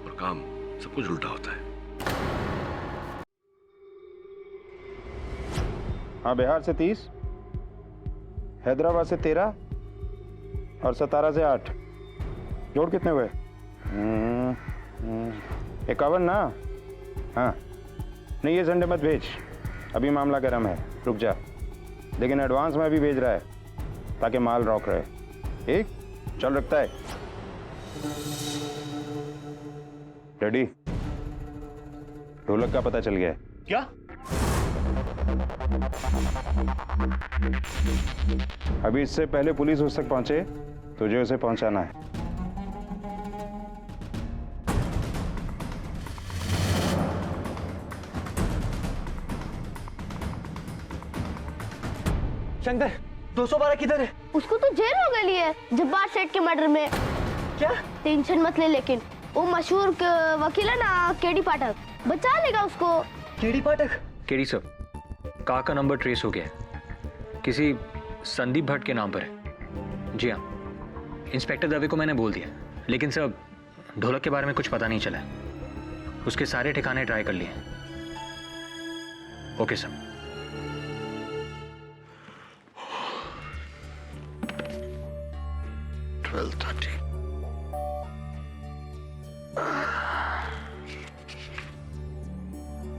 और काम सब कुछ उल्टा होता है। हाँ, बिहार से 30, हैदराबाद से 13 और 17 से 8। जोड़ कितने हुए? 51 ना? हाँ नहीं, ये संडे मत भेज, अभी मामला गर्म है, रुक जा। लेकिन एडवांस में भी भेज रहा है ताकि माल रॉक रहे। ठीक, चल रखता है। रेडी? ढोलक का पता चल गया है। क्या? अभी इससे पहले पुलिस उस तक पहुंचे तुझे उसे पहुंचाना है। शंकर 212 किधर है? उसको तो जेल हो गई है जब्बार सेठ के मर्डर में। क्या? टेंशन मत ले, लेकिन वो मशहूर वकील है ना केडी पाठक, बचा लेगा उसको। केडी पाठक? केडी सर, कार का नंबर ट्रेस हो गया है, किसी संदीप भट्ट के नाम पर है। जी हाँ, इंस्पेक्टर दवे को मैंने बोल दिया, लेकिन सर ढोलक के बारे में कुछ पता नहीं चला है। उसके सारे ठिकाने ट्राई कर लिए। Okay sir.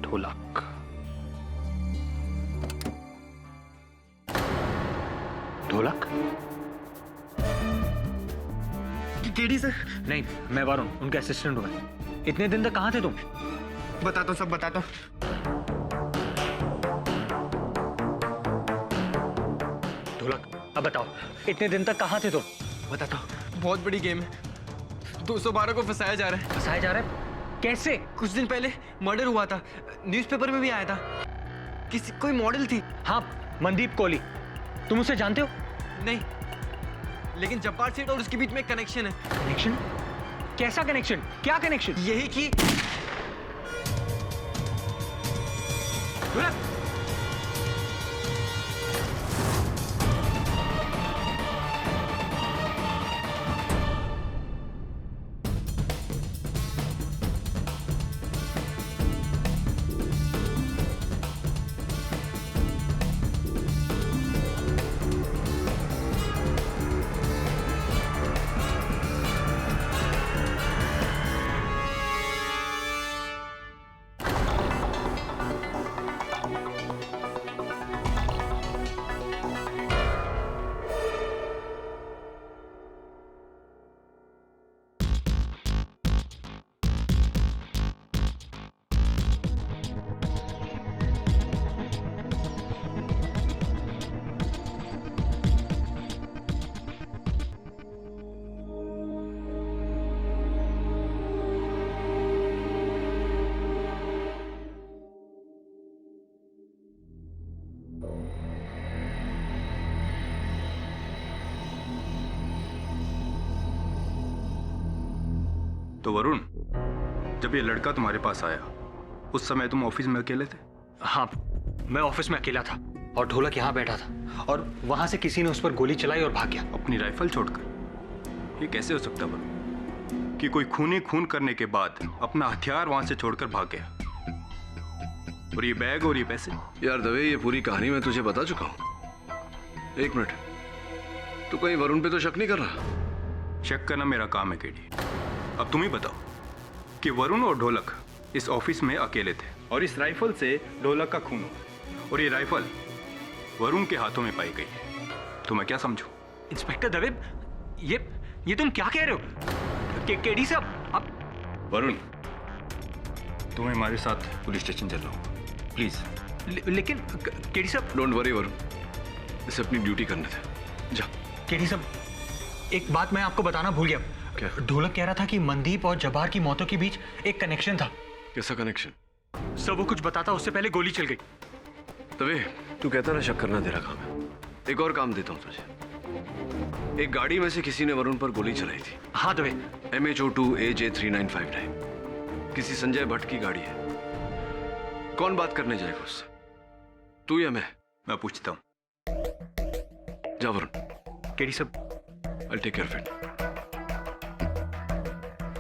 ढोलक ढोलक? KD sir? नहीं, मैं वरुण, उनका असिस्टेंट हूँ। इतने दिन तक कहाँ थे तुम? बताता हूँ, सब बताता हूँ। ढोलक, अब बताओ, इतने दिन तक कहाँ थे तुम? बताता हूँ। बहुत बड़ी गेम है, 212 को फंसाया जा रहा है। फंसाया जा रहा है? कैसे? कुछ दिन पहले मर्डर हुआ था, न्यूज़पेपर में भी आया था। कोई मॉडल थी। हाँ, मनदीप कोहली। तुम उसे जानते हो? नहीं, लेकिन जब्बार सेठ और उसके बीच में एक कनेक्शन है। कनेक्शन? कैसा कनेक्शन? क्या कनेक्शन? यही कि तो वरुण, जब ये लड़का तुम्हारे पास आया उस समय तुम ऑफिस में अकेले थे? हाँ, मैं ऑफिस में अकेला था और ढोलक यहाँ बैठा था और वहां से किसी ने उस पर गोली चलाई और भाग गया। अपनी राइफल छोड़कर? ये कैसे हो सकता वरुण कि कोई खूनी खून करने के बाद अपना हथियार वहां से छोड़कर भाग गया? और ये बैग और ये पैसे? यार दवे, ये पूरी कहानी मैं तुझे बता चुका हूं। एक मिनट, तू कहीं वरुण पे तो शक नहीं कर रहा? शक करना मेरा काम है केडी। अब तुम ही बताओ कि वरुण और ढोलक इस ऑफिस में अकेले थे और इस राइफल से ढोलक का खून हुआ और ये राइफल वरुण के हाथों में पाई गई है, तो मैं क्या समझूं? इंस्पेक्टर दवे, ये तुम क्या कह रहे हो? केडी साहब, आप... वरुण, तुम्हें हमारे साथ पुलिस स्टेशन चल रहा हूँ, प्लीज। लेकिन केडी साहब... डोंट वरी वरुण, इसे अपनी ड्यूटी करने दे, जा। केडी साहब, एक बात मैं आपको बताना भूल गया। क्या? ढोलक कह रहा था कि मनदीप और जब्बार की मौतों के बीच एक कनेक्शन था। कैसा कनेक्शन? सर वो कुछ बताता, उससे पहले गोली चल गई। तभी तू कहता ना शक करना तेरा काम है। एक और काम देता हूं तुझे। एक गाड़ी में से किसी ने वरुण पर गोली चलाई थी। हाँ तभी। MH02 AJ3959 किसी संजय भट्ट की गाड़ी है। कौन बात करने जाएगा उससे, तू या मैं पूछता हूँ। जा वरुण। केडी साहब, I'll take care of it.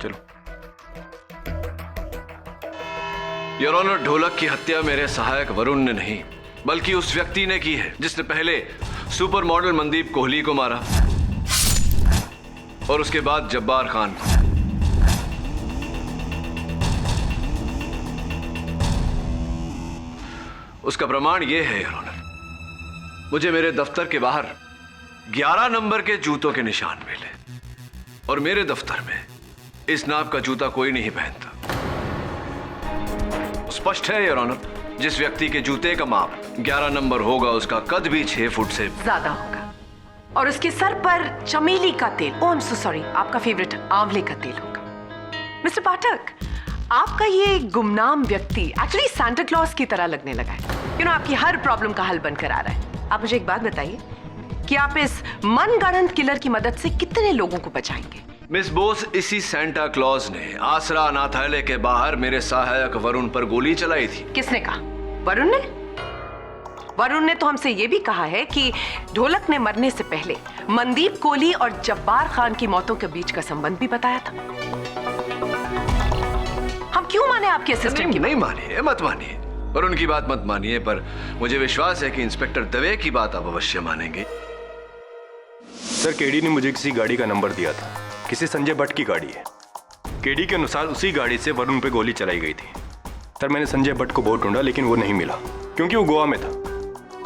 चलो। योर ऑनर, ढोलक की हत्या मेरे सहायक वरुण ने नहीं बल्कि उस व्यक्ति ने की है जिसने पहले सुपर मॉडल मनदीप कोहली को मारा और उसके बाद जब्बार खान को। उसका प्रमाण यह है योर ऑनर, मुझे मेरे दफ्तर के बाहर 11 नंबर के जूतों के निशान मिले और मेरे दफ्तर में इस नाप का जूता कोई नहीं पहनता। स्पष्ट है योर ऑनर, जिस व्यक्ति के जूते का माप 11 नंबर होगा उसका कद भी 6 फुट से ज्यादा होगा और उसके सर पर चमेली का तेल, ओह आई एम सो सॉरी, आपका फेवरेट आंवले का तेल होगा। मिस्टर पाठक, आपका ये गुमनाम व्यक्ति एक्चुअली सांता क्लॉज की तरह लगने लगा है। यू नो, आपकी हर प्रॉब्लम का हल बनकर आ रहा है। आप मुझे एक बात बताइए कि आप इस मनगढ़ंत किलर की मदद से कितने लोगों को बचाएंगे? मिस बोस, इसी सांता क्लॉज ने आसरा अनाथालय के बाहर मेरे सहायक वरुण पर गोली चलाई थी। किसने कहा? वरुण ने? वरुण ने तो हमसे यह भी कहा है कि ढोलक ने मरने से पहले मनदीप कोहली और जब्बार खान की मौतों के बीच का संबंध भी बताया था। हम क्यों माने आपके असिस्टेंट की? नहीं मानिए, मत मानिए, वरुण की बात मत मानिए, पर मुझे विश्वास है कि इंस्पेक्टर दवे की बात आप अवश्य मानेंगे। सर, केडी ने मुझे किसी गाड़ी का नंबर दिया था, किसी संजय भट्ट की गाड़ी है। केडी के अनुसार उसी गाड़ी से वरुण पे गोली चलाई गई थी। सर, मैंने संजय भट्ट को बहुत ढूंढा लेकिन वो नहीं मिला क्योंकि वो गोवा में था।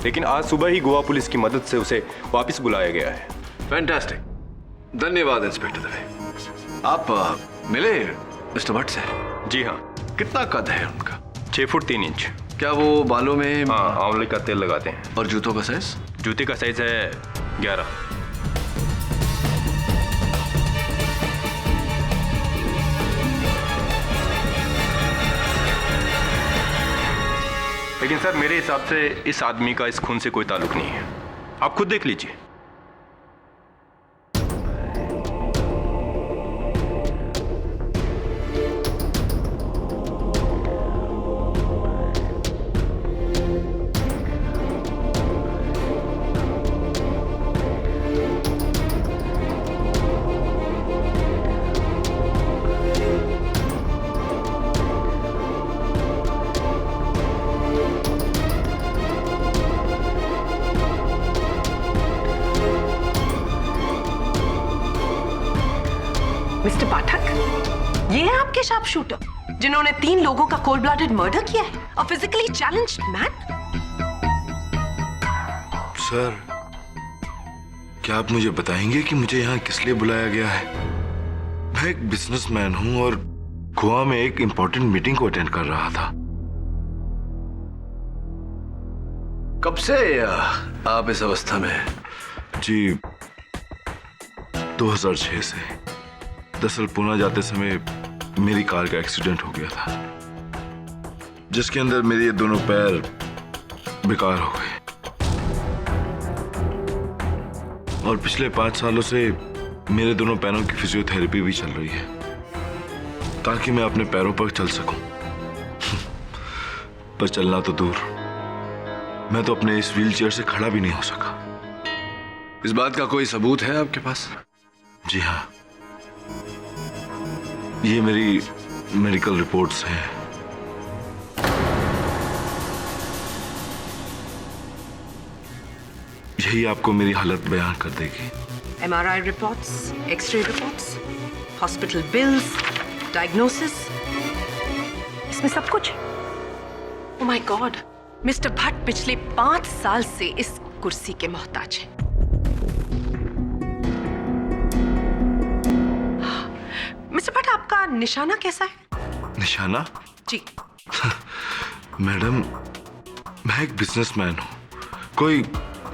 लेकिन आज सुबह ही गोवा पुलिस की मदद से उसे वापस बुलाया गया है। फैंटास्टिक, धन्यवाद इंस्पेक्टर दवे। आप मिले मिस्टर भट्ट से? जी हाँ। कितना कद है उनका? 6 फुट 3 इंच। क्या वो बालों में? हाँ, आंवले का तेल लगाते हैं। और जूतों का साइज? जूते का साइज है 11। लेकिन सर, मेरे हिसाब से इस आदमी का इस खून से कोई ताल्लुक नहीं है। आप खुद देख लीजिए। मिस्टर पाठक, ये है आपके शार्प शूटर जिन्होंने 3 लोगों का कोल्ड ब्लडेड मर्डर किया है, अ फिजिकली चैलेंज्ड मैन। सर, क्या आप मुझे बताएंगे कि मुझे यहाँ किस लिए बुलाया गया है? मैं एक बिजनेसमैन हूँ और गोवा में एक इंपॉर्टेंट मीटिंग को अटेंड कर रहा था। कब से आप इस अवस्था में हैं? जी, 2006 से। दरअसल पुणे जाते समय मेरी कार का एक्सीडेंट हो गया था, जिसके अंदर मेरे ये दोनों पैर बेकार हो गए। और पिछले 5 सालों से मेरे दोनों पैरों की फिजियोथेरेपी भी चल रही है ताकि मैं अपने पैरों पर चल सकूं। पर चलना तो दूर, मैं तो अपने इस व्हीलचेयर से खड़ा भी नहीं हो सका। इस बात का कोई सबूत है आपके पास? जी हाँ, ये मेरी मेडिकल रिपोर्ट्स हैं। यही आपको मेरी हालत बयान कर देगी। MRI reports, x-ray reports, hospital bills, diagnosis, इसमें सब कुछ। Oh my God, mister Bhatt पिछले 5 साल से इस कुर्सी के मोहताज हैं। मिस्टर भट्ट, आपका निशाना कैसा है? निशाना? जी। मैडम, मैं एक बिजनेसमैन हूँ, कोई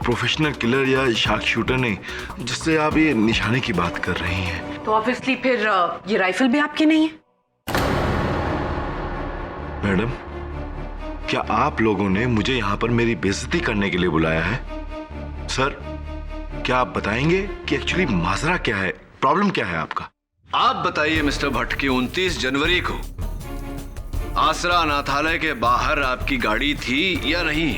प्रोफेशनल किलर या शार्क शूटर नहीं, जिससे आप ये निशाने की बात कर रही हैं। तो ऑब्वियसली फिर ये राइफल भी आपकी नहीं है। मैडम, क्या आप लोगों ने मुझे यहाँ पर मेरी बेइज्जती करने के लिए बुलाया है? सर, क्या आप बताएंगे कि एक्चुअली माजरा क्या है, प्रॉब्लम क्या है आपका? आप बताइए मिस्टर भट्ट की 29 जनवरी को आसरा अनाथालय के बाहर आपकी गाड़ी थी या नहीं?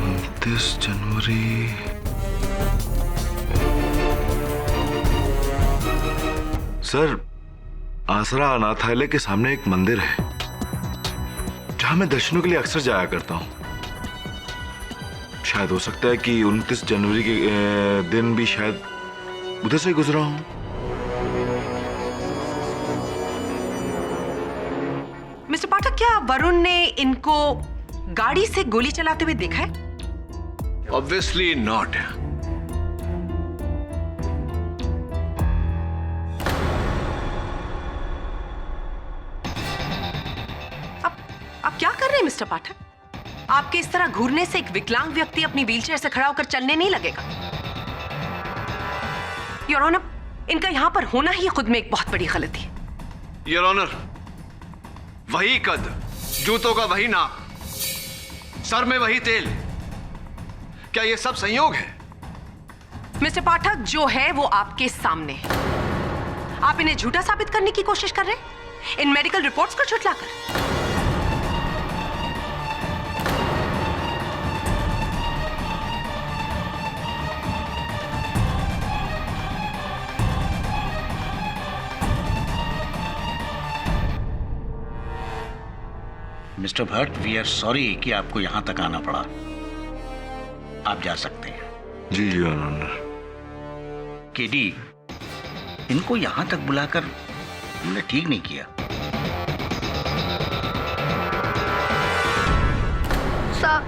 29 जनवरी। सर, आसरा अनाथालय के सामने एक मंदिर है जहां मैं दर्शनों के लिए अक्सर जाया करता हूं। शायद हो सकता है कि 29 जनवरी के दिन भी शायद उधर से गुजरा हूं। मिस्टर पाठक, क्या वरुण ने इनको गाड़ी से गोली चलाते हुए देखा है? Obviously not. आप क्या कर मिस्टर पाठक, आपके इस तरह घूरने से एक विकलांग व्यक्ति अपनी व्हीलचेयर से खड़ा होकर चलने नहीं लगेगा। योर ऑनर, इनका यहां पर होना ही खुद में एक बहुत बड़ी गलती है। योर ऑनर, वही कद, जूतों का वही नाप, सर में वही तेल, क्या ये सब संयोग है? मिस्टर पाठक, जो है वो आपके सामने है। आप इन्हें झूठा साबित करने की कोशिश कर रहे हैं इन मेडिकल रिपोर्ट्स को झुठलाकर। Mister Bhatt, we are sorry कि आपको यहां तक आना पड़ा। आप जा सकते हैं। जी योर ऑनर। केडी, इनको यहां तक बुलाकर हमने ठीक नहीं किया। साहब,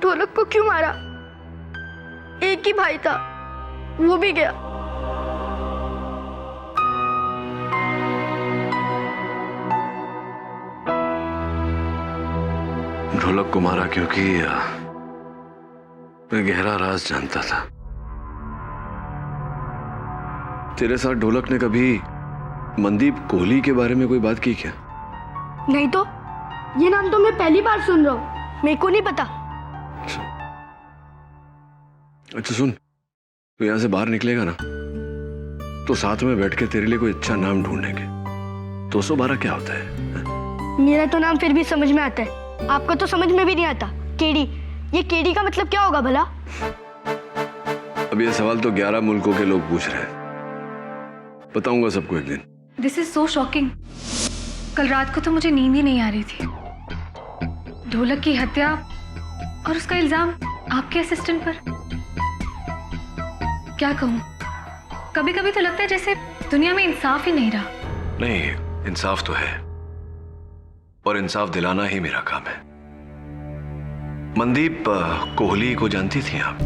ढोलक को क्यों मारा? एक ही भाई था, वो भी गया। ढोलक को मारा क्योंकि मैं गहरा राज जानता था। तेरे साथ ढोलक ने कभी मनदीप कोहली के बारे में कोई बात की क्या? नहीं तो, ये नाम तो मैं पहली बार सुन रहा हूँ, मेरे को नहीं पता। अच्छा सुन, तो यहां से बाहर निकलेगा ना, तो साथ में बैठ के तेरे लिए कोई अच्छा नाम ढूंढेंगे। 212 क्या होता है? मेरा तो नाम फिर भी समझ में आता है, आपको तो समझ में भी नहीं आता। केडी, ये केडी का मतलब क्या होगा भला? अब ये सवाल तो 11 मुल्कों के लोग पूछ रहे हैं, बताऊंगा सबको एक दिन। This is so shocking. कल रात को तो मुझे नींद ही नहीं आ रही थी। ढोलक की हत्या और उसका इल्जाम आपके असिस्टेंट पर। क्या कहूँ, कभी कभी तो लगता है जैसे दुनिया में इंसाफ ही नहीं रहा। नहीं, इंसाफ तो है, और इंसाफ दिलाना ही मेरा काम है। मनदीप कोहली को जानती थी आप?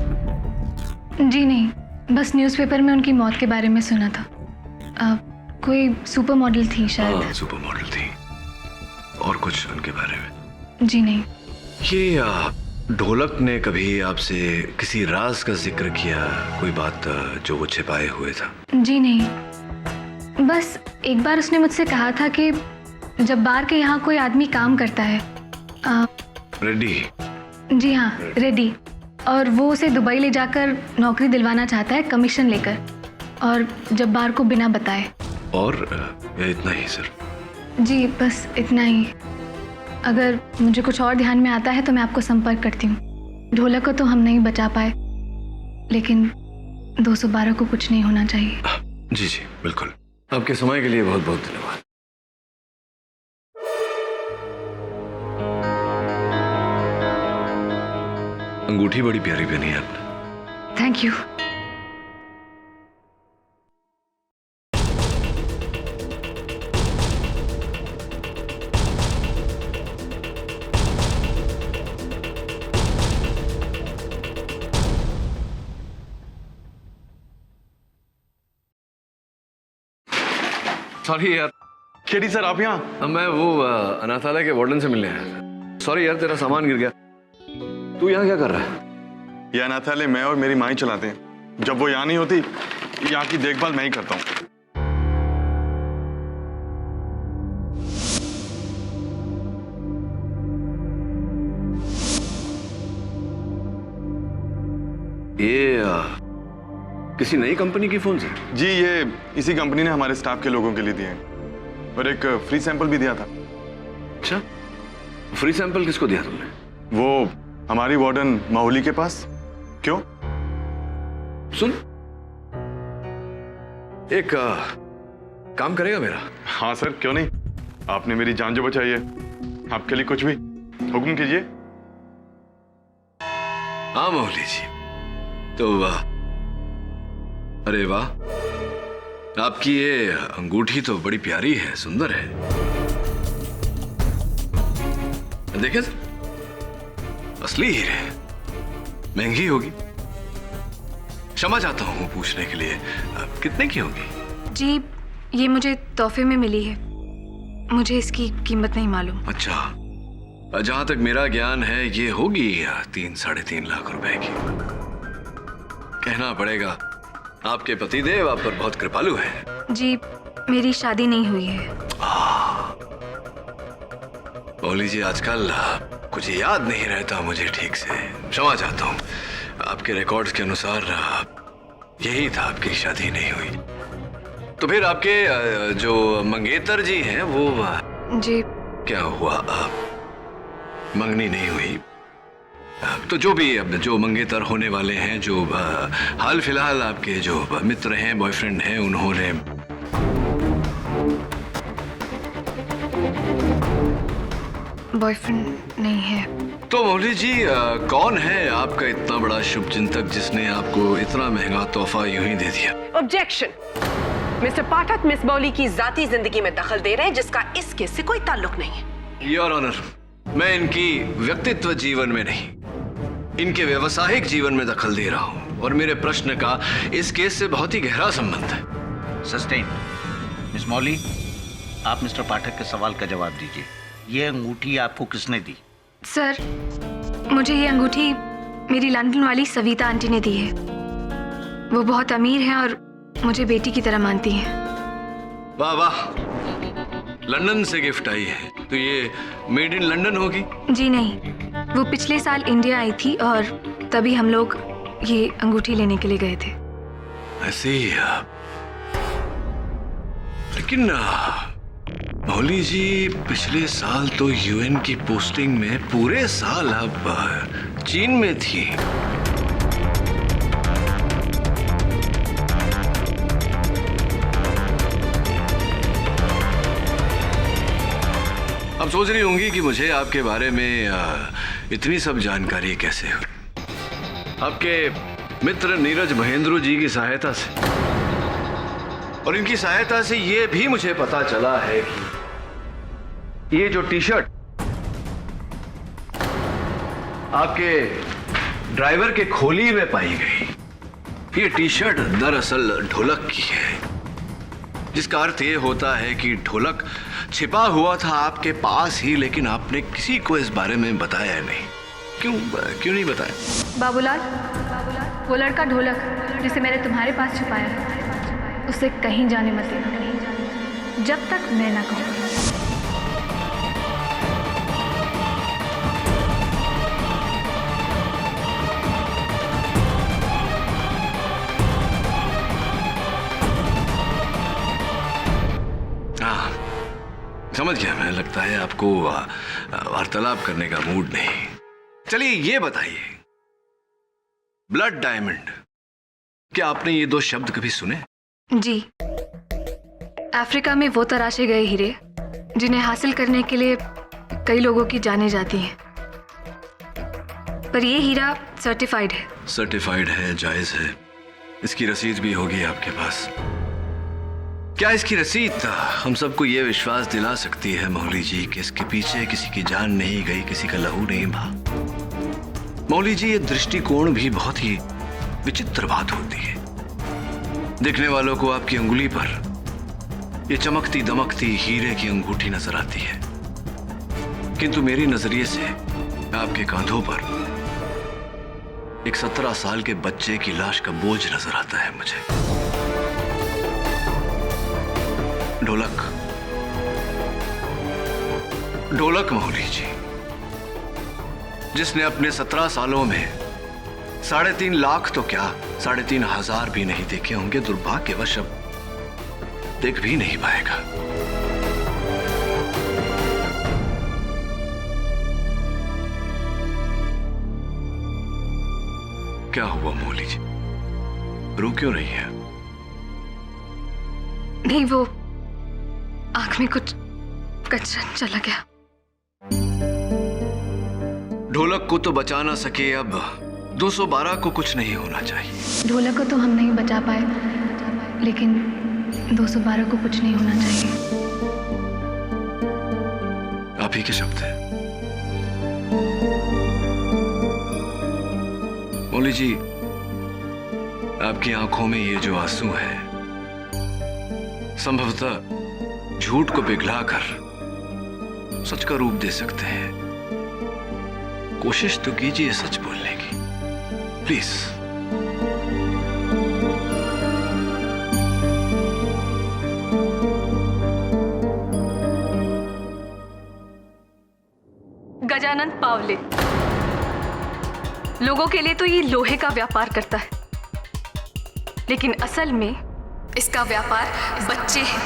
जी नहीं, बस न्यूज़पेपर में उनकी मौत के बारे में सुना था। कोई सुपर मॉडल थी शायद। हाँ, सुपर मॉडल थी। और कुछ उनके बारे में? जी नहीं। ये ढोलक ने कभी आपसे किसी राज का जिक्र किया, कोई बात जो वो छिपाए हुए था? जी नहीं, बस एक बार उसने मुझसे कहा था कि जब बार के यहाँ कोई आदमी काम करता है, रेड्डी। जी हाँ, रेड्डी, और वो उसे दुबई ले जाकर नौकरी दिलवाना चाहता है कमीशन लेकर, और जब बार को बिना बताए। और या इतना ही सर? जी बस इतना ही। अगर मुझे कुछ और ध्यान में आता है तो मैं आपको संपर्क करती हूँ। ढोलक को तो हम नहीं बचा पाए, लेकिन 212 को कुछ नहीं होना चाहिए। जी जी बिल्कुल। आपके समय के लिए बहुत बहुत धन्यवाद। अंगूठी बड़ी प्यारी पहनी है आपने। Thank you. सॉरी यार। केडी सर, आप यहाँ? मैं वो अनाथालय के वार्डन से मिलने आया था। सॉरी यार, तेरा सामान गिर गया। तू यहाँ क्या कर रहा है? यह अनाथालय मैं और मेरी माँ ही चलाते हैं। जब वो यहाँ नहीं होती, यहाँ की देखभाल मैं ही करता हूँ। ये किसी नई कंपनी की फोन से? जी, ये इसी कंपनी ने हमारे स्टाफ के लोगों के लिए दिए हैं, और एक फ्री सैंपल भी दिया था। अच्छा, फ्री सैंपल किसको दिया तुमने? वो हमारी वार्डन माहौली के पास। क्यों? सुन, एक काम करेगा मेरा? हाँ सर, क्यों नहीं। आपने मेरी जान जो बचाई है, आपके लिए कुछ भी हुक्म कीजिए। हाँ माहौली जी, तो वाह, अरे वाह, आपकी ये अंगूठी तो बड़ी प्यारी है, सुंदर है। देखे सर, असली हीरे, महंगी होगी। क्षमा चाहता हूँ पूछने के लिए, कितने की होगी? जी, ये मुझे तोहफे में मिली है, मुझे इसकी कीमत नहीं मालूम। अच्छा, जहां तक मेरा ज्ञान है ये होगी 3-3.5 लाख रुपए की। कहना पड़ेगा आपके पतिदेव आप पर बहुत कृपालु हैं। जी, मेरी शादी नहीं हुई है। मौली जी, आजकल कुछ याद नहीं रहता मुझे ठीक से, क्षमा चाहता हूँ। आपके रिकॉर्ड्स के अनुसार यही था, आपकी शादी नहीं हुई। तो फिर आपके जो मंगेतर जी हैं वो जी क्या हुआ? मंगनी नहीं हुई? तो जो भी अब जो मंगेतर होने वाले हैं, जो हाल फिलहाल आपके जो मित्र हैं, बॉयफ्रेंड हैं, उन्होंने बॉयफ्रेंड नहीं है। तो मौली जी कौन है आपका इतना बड़ा शुभ चिंतक जिसने आपको इतना महंगा तोहफा यूं ही दे दिया? ऑब्जेक्शन। मिस्टर पाठक मिस मौली की जाती जिंदगी में दखल दे रहे हैं जिसका इस केस से कोई ताल्लुक नहीं है। योर ऑनर, मैं इनकी व्यक्तित्व जीवन में नहीं, इनके व्यवसायिक जीवन में दखल दे रहा हूं और मेरे प्रश्न का इस केस से बहुत ही गहरा संबंध है। सस्टेन। मिस मौली, आप मिस्टर पाठक के सवाल का जवाब दीजिए। ये अंगूठी आपको किसने दी? सर, मुझे ये अंगूठी मेरी लंदन वाली सविता आंटी ने दी है। वो बहुत अमीर हैं और मुझे बेटी की तरह मानती हैं। वाह वाह, लंदन से गिफ्ट आई है, तो ये मेड इन लंदन होगी? जी नहीं, वो पिछले साल इंडिया आई थी और तभी हम लोग ये अंगूठी लेने के लिए गए थे। ऐसे ही लेकिन मौली जी, पिछले साल तो यूएन की पोस्टिंग में पूरे साल आप चीन में थी। अब सोच रही होंगी कि मुझे आपके बारे में इतनी सब जानकारी कैसे हुई? आपके मित्र नीरज महेंद्रू जी की सहायता से, और इनकी सहायता से ये भी मुझे पता चला है कि ये जो टी शर्ट आपके ड्राइवर के खोली में पाई गई, ये टी शर्ट दरअसल ढोलक की है, जिसका अर्थ ये होता है कि ढोलक छिपा हुआ था आपके पास ही, लेकिन आपने किसी को इस बारे में बताया नहीं। क्यों नहीं बताया? बाबूलाल, वो लड़का ढोलक जिसे मैंने तुम्हारे पास छुपाया है, उसे कहीं जाने मत देना जब तक मैं ना कहूँ। समझ गया मैं, लगता है आपको वार्तालाप करने का मूड नहीं। चलिए ये बताइए, ब्लड डायमंड, क्या आपने ये 2 शब्द कभी सुने? जी, अफ्रीका में वो तराशे गए हीरे जिन्हें हासिल करने के लिए कई लोगों की जानें जाती हैं, पर ये हीरा सर्टिफाइड है। सर्टिफाइड है, जायज है, इसकी रसीद भी होगी आपके पास। क्या इसकी रसीद हम सबको ये विश्वास दिला सकती है मौली जी कि इसके पीछे किसी की जान नहीं गई, किसी का लहू नहीं बहा? मौली जी, ये दृष्टिकोण भी बहुत ही विचित्र बात होती है। देखने वालों को आपकी उंगली पर ये चमकती दमकती हीरे की अंगूठी नजर आती है, किंतु मेरी नजरिए से आपके कांधों पर एक 17 साल के बच्चे की लाश का बोझ नजर आता है मुझे। ढोलक मौली जी, जिसने अपने 17 सालों में 3.5 लाख तो क्या 3,500 भी नहीं देखे होंगे, दुर्भाग्यवश अब देख भी नहीं पाएगा। क्या हुआ मौली जी, रो क्यों रही है? नहीं, वो आंख में कुछ कचरा चला गया। ढोलक को तो बचा ना सके, अब 212 को कुछ नहीं होना चाहिए। ढोलक को तो हम नहीं बचा पाए, लेकिन 212 को कुछ नहीं होना चाहिए। आप ही के शब्द हैं मौली जी। आपकी आंखों में ये जो आंसू है, संभवतः झूठ को पिघलाकर सच का रूप दे सकते हैं। कोशिश तो कीजिए सच बोलने की, प्लीज। गजानन पावले लोगों के लिए तो ये लोहे का व्यापार करता है, लेकिन असल में इसका व्यापार बच्चे हैं।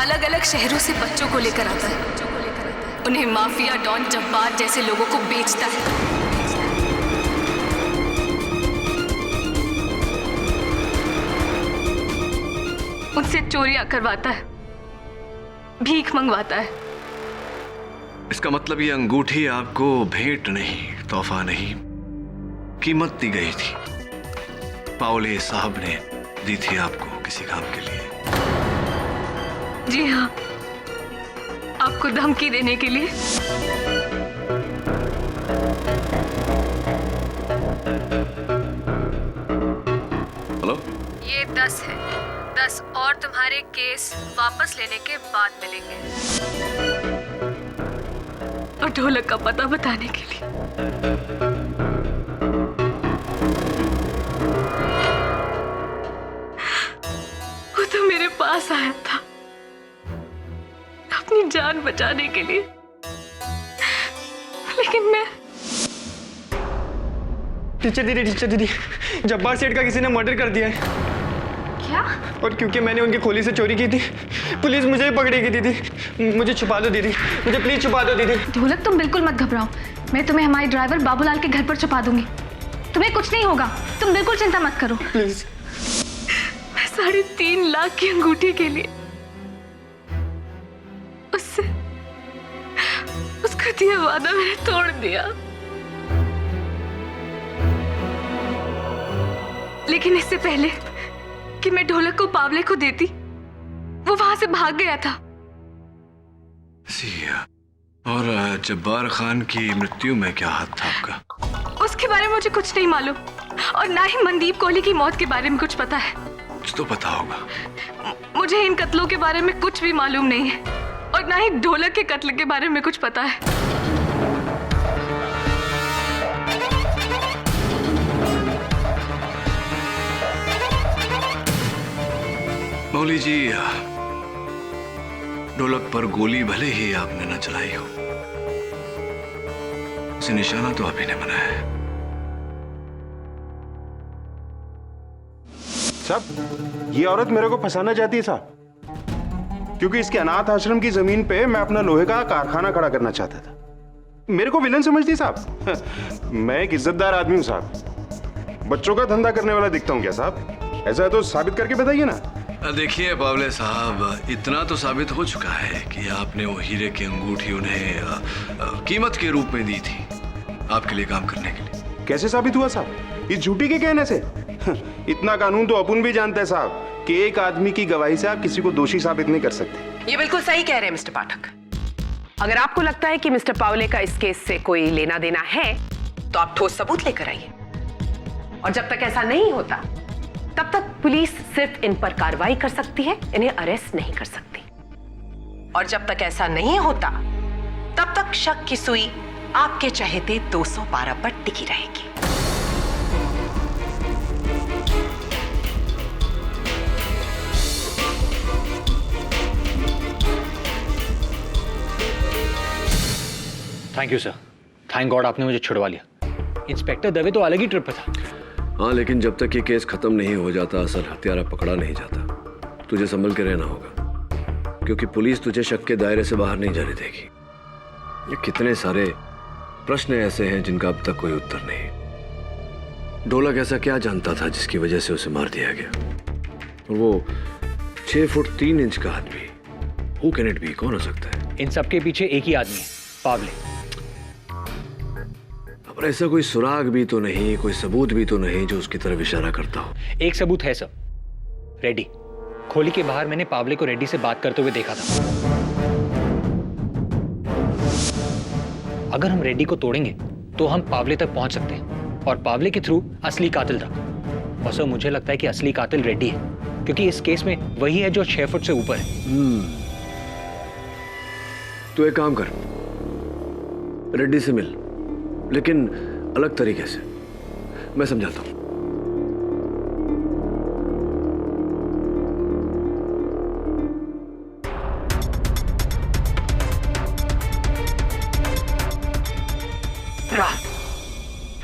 अलग अलग शहरों से बच्चों को लेकर आता है, उन्हें माफिया, डॉन, जब्बार जैसे लोगों को बेचता है। उनसे चोरियां करवाता है, भीख मंगवाता है। इसका मतलब ये अंगूठी आपको भेंट नहीं, तोहफा नहीं, कीमत दी गई थी। पावले साहब ने दी थी आपको किसी काम के लिए। जी हाँ, आपको धमकी देने के लिए। हेलो, ये 10 है, 10 और तुम्हारे केस वापस लेने के बाद मिलेंगे, और ढोलक का पता बताने के लिए। वो तो मेरे पास आया था अपनी जान बचाने के लिए, लेकिन मैं। टीचर दीदी, जब्बार सेठ का किसी ने मर्डर कर दिया है। क्या? और क्योंकि मैंने उनकी खोली से चोरी की थी, पुलिस मुझे ही पकड़ेगी दीदी। मुझे छुपा दो दीदी, मुझे प्लीज छुपा दो दीदी। ढोलक, तुम बिल्कुल मत घबराओ, मैं तुम्हें हमारे ड्राइवर बाबूलाल के घर पर छुपा दूंगी। तुम्हें कुछ नहीं होगा, तुम बिल्कुल चिंता मत करो। प्लीज। मैं 3.5 लाख की अंगूठी के लिए उसका दिया वादा मैंने तोड़ दिया, लेकिन इससे पहले कि मैं ढोलक को पावले को देती, वो वहां से भाग गया था। और जब्बार खान की मृत्यु में क्या हाथ था आपका? उसके बारे में मुझे कुछ नहीं मालूम, और ना ही मनदीप कोहली की मौत के बारे में कुछ पता है। कुछ तो पता होगा। मुझे इन कत्लों के बारे में कुछ भी मालूम नहीं है, और ना ही ढोलक के कत्ल के बारे में कुछ पता है। मौली जी, ढोलक पर गोली भले ही आपने न चलाई हो, उसे निशाना तो आप ही ने बनाया है। साहब, ये औरत मेरे को फंसाना चाहती है साहब, क्योंकि इसके अनाथ आश्रम की जमीन पे मैं अपना लोहे का कारखाना खड़ा करना चाहता था। मेरे को विलन समझती साहब। मैं एक इज्जतदार आदमी हूं साहब, बच्चों का धंधा करने वाला दिखता हूं क्या साहब? ऐसा है तो साबित करके बताइए ना। देखिए पावले साहब, इतना तो साबित हो चुका है कि आपने वो हीरे की अंगूठी उन्हें कीमत के रूप में दी थी आपके लिए काम करने के लिए। कैसे साबित हुआ साहब? इस झूठी के कहने से? इतना कानून तो अपन भी जानते हैं साहब कि एक आदमी की गवाही से आप किसी को दोषी साबित नहीं कर सकते। ये बिल्कुल सही कह रहे हैं मिस्टर पाठक। अगर आपको लगता है कि मिस्टर पावले का इस केस से कोई लेना देना है, तो आप ठोस सबूत लेकर आइए। और जब तक ऐसा नहीं होता, तब तक पुलिस सिर्फ इन पर कार्रवाई कर सकती है, इन्हें अरेस्ट नहीं कर सकती। और जब तक ऐसा नहीं होता, तब तक शक की सुई आपके चहेते 212 पर टिकी रहेगी। Thank you sir, thank God आपने मुझे छुड़वा लिया। इंस्पेक्टर दवे तो अलग ही ट्रिप पे था। हाँ, लेकिन जब तक ये केस खत्म नहीं हो जाता, असल हत्यारा पकड़ा नहीं जाता, तुझे संभल के रहना होगा, क्योंकि पुलिस तुझे शक के दायरे से बाहर नहीं जाने देगी। ये कितने सारे प्रश्न ऐसे हैं जिनका अब तक कोई उत्तर नहीं। ढोलक ऐसा क्या जानता था जिसकी वजह से उसे मार दिया गया? और वो 6 फुट 3 इंच का आदमी, हु कैन इट बी? कौन हो सकता है? इन सबके पीछे एक ही आदमी है, पावले। पर ऐसा कोई सुराग भी तो नहीं, कोई सबूत भी तो नहीं जो उसकी तरफ इशारा करता हो। एक सबूत है सर, रेड्डी। खोली के बाहर मैंने पावले को रेड्डी से बात करते हुए देखा था। अगर हम रेड्डी को तोड़ेंगे तो हम पावले तक पहुंच सकते हैं, और पावले के थ्रू असली कातिल तक। और सर, मुझे लगता है कि असली कातिल रेड्डी है, क्योंकि इस केस में वही है जो 6 फुट से ऊपर है। तो एक काम कर, रेड्डी से मिल, लेकिन अलग तरीके से। मैं समझाता हूं।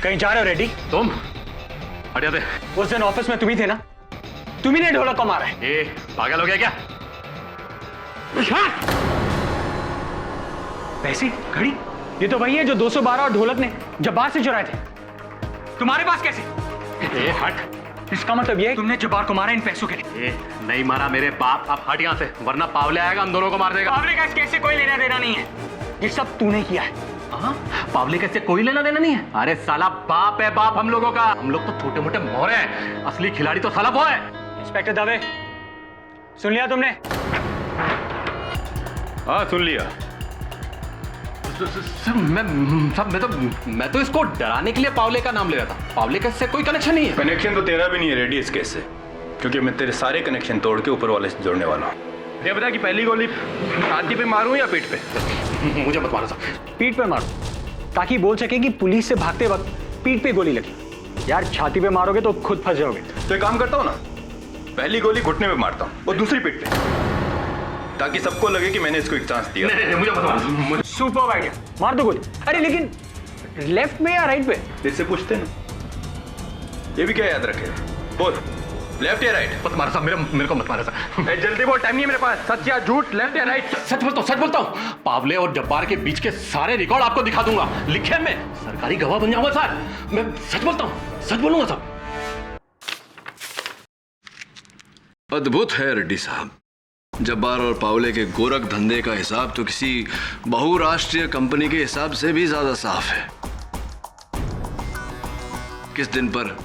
कहीं जा रहे हो रेड्डी? तुम हटिया दे। उस दिन ऑफिस में तुम ही थे ना? तुम ही ने ढोलक को मारा है। ए, पागल हो गया क्या? पैसे, घड़ी, ये तो वही है जो 212 और ढोलक ने जब्बार से चुराए थे। तुम्हारे पास कैसे? ए, हट। इसका मतलब ये है तुमने जब्बार को मारा इन पैसों के लिए। ए, नहीं मारा मेरे बाप। अब हट यहाँ से, वरना पावले आएगा, हम दोनों को मार देगा। पावले का इस केस से कोई लेना देना नहीं है, ये सब तूने किया है। पावले कैसे कोई लेना देना नहीं है? अरे साला बाप है बाप हम लोगों का। हम लोग तो छोटे मोटे मोहरे हैं, असली खिलाड़ी तो साला वो है। इंस्पेक्टर दवे, सुन लिया तुमने? हाँ सुन लिया। मैं तो इसको डराने के लिए पावले का नाम ले रहा था। पावले का इससे कोई कनेक्शन नहीं है। कनेक्शन तो तेरा भी नहीं है रेड्डी इस केस से, क्योंकि मैं तेरे सारे कनेक्शन तोड़ के ऊपर वाले से जोड़ने वाला हूँ। ये बता कि पहली गोली छाती पे मारूं या पीठ पे? मुझे मत मारो साहब। पीठ पे मारो, ताकि बोल सके कि पुलिस से भागते वक्त पीठ पे गोली लगी। यार छाती पे मारोगे तो खुद फंस जाओगे। तो एक काम करता हूँ ना, पहली गोली घुटने में मारता हूँ और दूसरी पीठ पे, ताकि सबको लगे कि मैंने इसको एक चांस दिया। नहीं, मुझे मत मारो। सुपर आइडिया, मार दो गोली। अरे लेकिन लेफ्ट में या राइट पे? इससे पूछते ना, ये भी क्या याद रखे? बोल, लेफ्ट या राइट? मत मारो साहब, मेरे को मत मारो साहब। जल्दी बोल, टाइम नहीं है मेरे पास। सच या झूठ, लेफ्ट या राइट? सच बोलता हूँ। पावले और जब्बार के बीच के सारे रिकॉर्ड आपको दिखा दूंगा। लिखे मैं सरकारी गवाह बन जाऊंगा सर। मैं सच बोलता हूँ, सच बोलूंगा साहब। अद्भुत है रेड्डी साहब। जब्बार और पावले के गोरख धंधे का हिसाब तो किसी बहुराष्ट्रीय कंपनी के हिसाब से भी ज्यादा साफ है। किस दिन पर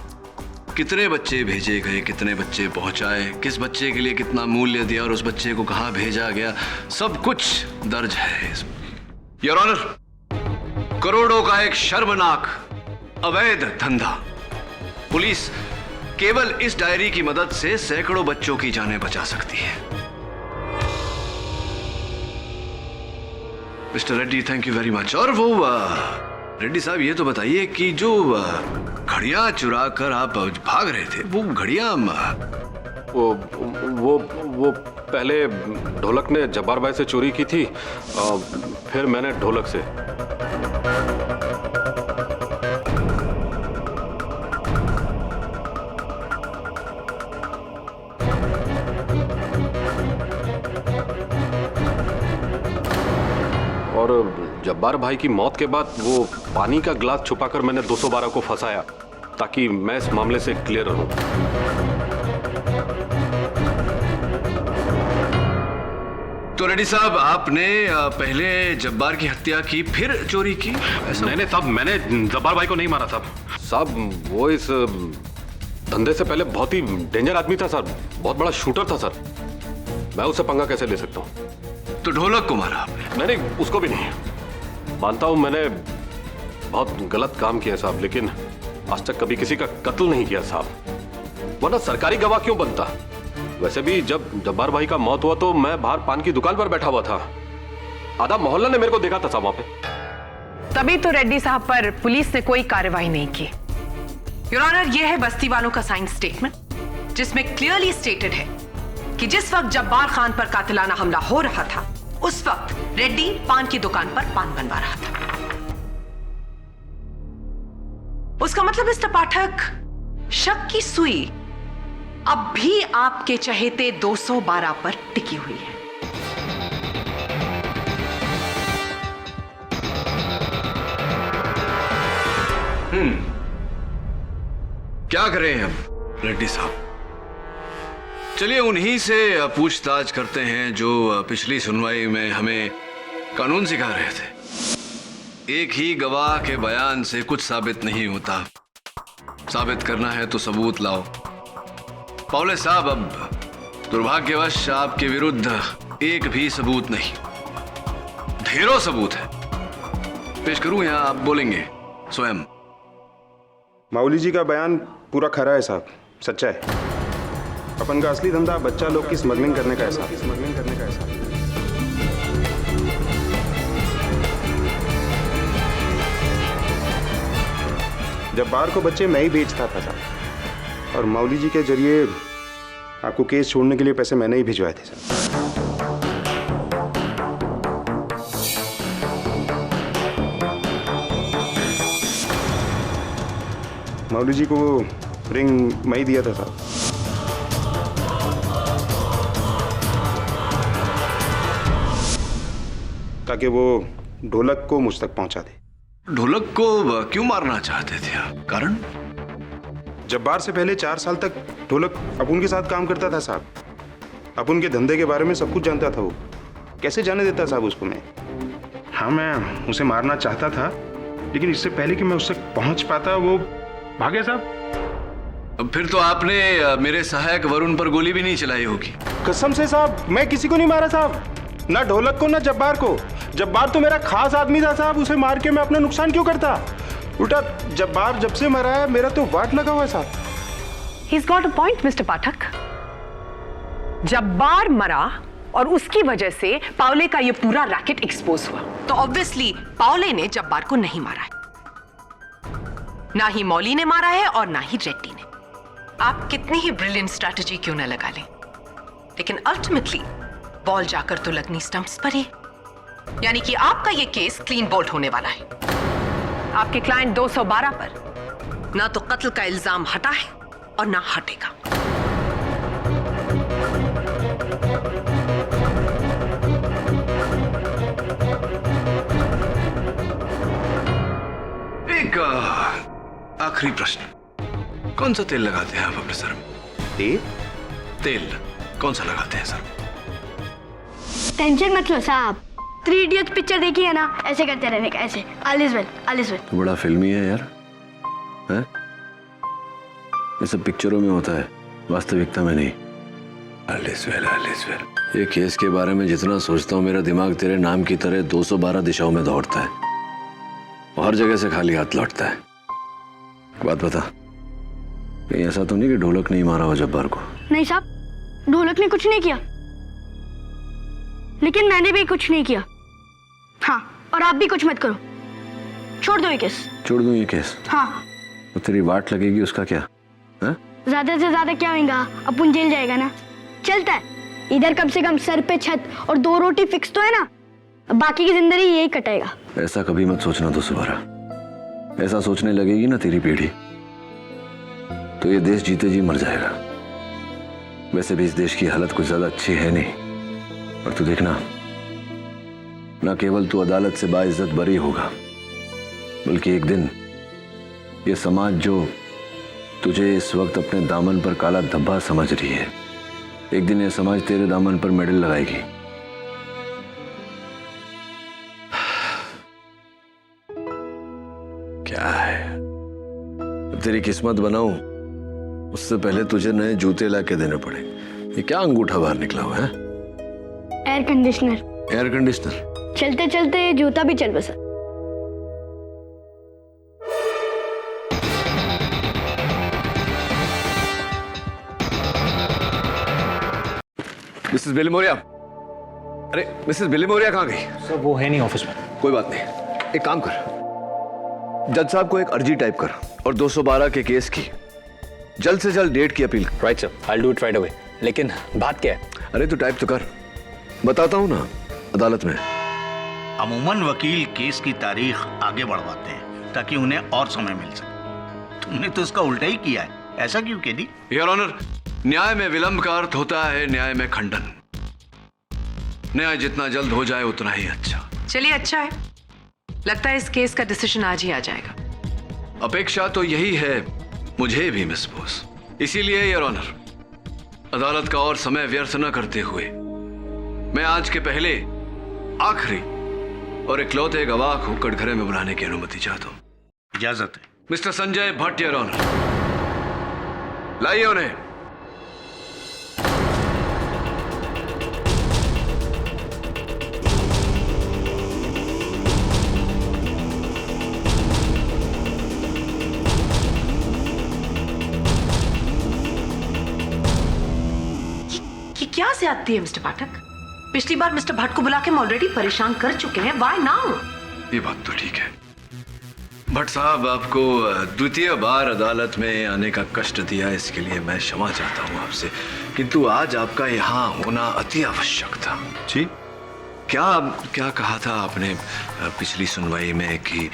कितने बच्चे भेजे गए, कितने बच्चे पहुंचाए, किस बच्चे के लिए कितना मूल्य दिया और उस बच्चे को कहां भेजा गया, सब कुछ दर्ज है इसमें। योर ऑनर, करोड़ों का एक शर्मनाक अवैध धंधा। पुलिस केवल इस डायरी की मदद से सैकड़ों बच्चों की जानें बचा सकती है। Mister Reddy, thank you very much. और वो रेड्डी साहब, ये तो बताइए कि जो घड़ियां चुरा कर आप भाग रहे थे, वो घड़ियां वो पहले ढोलक ने जब्बार भाई से चोरी की थी, फिर मैंने ढोलक से। और जब्बार भाई की मौत के बाद वो पानी का ग्लास छुपाकर मैंने 212 को फंसाया, ताकि मैं इस मामले से क्लियर रहूं। तो रेड्डी साहब, आपने पहले जब्बार की हत्या की, फिर चोरी की? नहीं साहब, मैंने जब्बार भाई को नहीं मारा साहब। वो इस धंधे से पहले बहुत ही डेंजर आदमी था सर, बहुत बड़ा शूटर था सर। मैं उससे पंगा कैसे ले सकता हूँ? तो ढोलक को मारा आपने? नहीं, उसको भी नहीं। मानता हूं मैंने बहुत गलत काम किया साहब, लेकिन आज तक कभी किसी का कत्ल नहीं किया साहब, वरना सरकारी गवाह क्यों बनता? वैसे भी जब जब्बार भाई का मौत हुआ तो मैं बाहर पान की दुकान पर बैठा हुआ था। आधा मोहल्ला ने मेरे को देखा था साहब वहां पे। तभी तो रेड्डी साहब पर पुलिस ने कोई कार्रवाई नहीं की। योर ऑनर, यह है बस्ती वालों का साइन स्टेटमेंट, जिसमें क्लियरली स्टेटेड है कि जिस वक्त जब्बार खान पर कातिलाना हमला हो रहा था, उस वक्त रेड्डी पान की दुकान पर पान बनवा रहा था। उसका मतलब मिस्टर पाठक, शक की सुई अब भी आपके चहेते 212 पर टिकी हुई है। क्या करें हम रेड्डी साहब? चलिए उन्हीं से पूछताछ करते हैं जो पिछली सुनवाई में हमें कानून सिखा रहे थे। एक ही गवाह के बयान से कुछ साबित नहीं होता, साबित करना है तो सबूत लाओ। पावले साहब, अब दुर्भाग्यवश आपके विरुद्ध एक भी सबूत नहीं, ढेरों सबूत है। पेश करूं या आप बोलेंगे स्वयं? माऊली जी का बयान पूरा खरा है साहब, सच्चा है। अपन का असली धंधा बच्चा लोग की स्मगलिंग करने का ऐसा। जब्बार को बच्चे मैं ही बेचता था साहब, और मौली जी के जरिए आपको केस छोड़ने के लिए पैसे मैंने ही भिजवाए थे सर। मौली जी को वो रिंग मैं ही दिया था साहब। ताकि वो ढोलक को मुझ तक पहुंचा दे। ढोलक को क्यों मारना चाहते थे आप? कारण? जब्बार से पहले 4 साल तक ढोलक अपुन के साथ काम करता था साहब। अपुन के धंधे के बारे में सब कुछ जानता था वो। कैसे जाने देता साहब उसको मैं? हाँ, मैं उसे मारना चाहता था, लेकिन इससे पहले कि मैं उससे पहुंच पाता वो भाग गया साहब। अब फिर तो आपने मेरे सहायक वरुण पर गोली भी नहीं चलाई होगी। कसम से साहब, मैं किसी को नहीं मारा साहब, ना ढोलक को ना जब्बार को। जब्बार तो मेरा खास आदमी था साहब, उसे मार के मैं अपना नुकसान क्यों करता? उल्टा जब्बार जब से मरा है मेरा तो वाट लगा हुआ है साहब। He's got a point, mister Pathak. Jabbar मरा और उसकी वजह से पाओले का ये पूरा रैकेट एक्सपोज हुआ, तो ऑब्वियसली पाओले ने जब्बार को नहीं मारा है, ना ही मौली ने मारा है और ना ही रेड्डी ने। आप कितनी ही ब्रिलियंट स्ट्रैटेजी क्यों न लगा लें, लेकिन अल्टीमेटली बॉल जाकर तो लगनी स्टंप्स पर ही। यानी कि आपका ये केस क्लीन बोल्ड होने वाला है। आपके क्लाइंट 212 पर ना तो कत्ल का इल्जाम हटा है और ना हटेगा। एक आखिरी प्रश्न, कौन सा तेल लगाते हैं आप अपने सर में? तेल कौन सा लगाते हैं सर? टेंशन मत लो साहब, 3 इडियट्स पिक्चर देखी है ना, ऐसे करते रहने का, ऐसे all is well, all is well. तो बड़ा फिल्मी है यार, हैं? ये सब पिक्चरों में होता है, वास्तविकता में नहीं। All is well, all is well. ये केस के बारे में जितना सोचता हूँ मेरा दिमाग तेरे नाम की तरह 212 दिशाओं में दौड़ता है और हर जगह से खाली हाथ लौटता है। बात बता, कहीं ऐसा तो नहीं कि ढोलक नहीं मारा हो जब्बार को? नहीं साहब, ढोलक ने कुछ नहीं किया, लेकिन मैंने भी कुछ नहीं किया। हाँ, और आप भी कुछ मत करो, छोड़ दो ये केस। छोड़ दूं ये केस? हाँ। तो तेरी वाट लगेगी उसका क्या? है? ज्यादा से ज्यादा क्या होगा, अपन जेल जाएगा ना, चलता है। इधर कम से कम सर पे छत और 2 रोटी फिक्स तो है ना, बाकी की जिंदगी यही कटेगा। ऐसा कभी मत सोचना 212। ऐसा सोचने लगेगी ना तेरी पीढ़ी, तो ये देश जीते जी मर जाएगा। वैसे भी इस देश की हालत कुछ ज्यादा अच्छी है नहीं, और तू देखना, ना केवल तू अदालत से बाइज्जत बरी होगा, बल्कि एक दिन ये समाज जो तुझे इस वक्त अपने दामन पर काला धब्बा समझ रही है, एक दिन ये समाज तेरे दामन पर मेडल लगाएगी। क्या है, तेरी किस्मत बनाऊं उससे पहले तुझे नए जूते ला के देने पड़े। ये क्या अंगूठा बाहर निकला हुआ है? Air conditioner. Air conditioner? चलते चलते जूता भी चल बसा। मिसेस बेलीमोरिया, अरे मिसेस बेलीमोरिया कहाँ गई? सर वो है नहीं ऑफिस में। कोई बात नहीं, एक काम कर, जज साहब को एक अर्जी टाइप कर और 212 के केस की जल्द से जल्द डेट की appeal. Right sir, I will do it right away. लेकिन बात क्या है? अरे तू टाइप तो कर, बताता हूँ ना अदालत में। अमूमन वकील केस की तारीख आगे बढ़वाते हैं ताकि उन्हें और समय मिल सके। तुमने तो इसका उल्टा ही किया है, ऐसा क्यों केडी? योर ऑनर, न्याय में विलंब का अर्थ होता है न्याय में खंडन। न्याय जितना जल्द हो जाए उतना ही अच्छा। चलिए अच्छा है, लगता है इस केस का डिसीजन आज ही आ जाएगा। अपेक्षा तो यही है मुझे भी मिस बोस। इसीलिए योर ऑनर, अदालत का और समय व्यर्थ न करते हुए मैं आज के पहले आखिरी और इकलौते गवाह को कटघरे में बुलाने की अनुमति चाहता हूं। इजाजत है। Mister Sanjay Bhatt your honour, लाइए उन्हें। ज्यादती है मिस्टर पाठक? पिछली बार मिस्टर भट्ट को बुला के हम ऑलरेडी परेशान कर चुके हैं। Why now? ये बात तो ठीक है। भट्ट साहब, आपको द्वितीय बार अदालत में आने का कष्ट दिया, इसके लिए मैं क्षमा चाहता हूँ आपसे, किंतु आज आपका यहाँ होना अति आवश्यक था। जी? क्या कहा था आपने पिछली सुनवाई में कि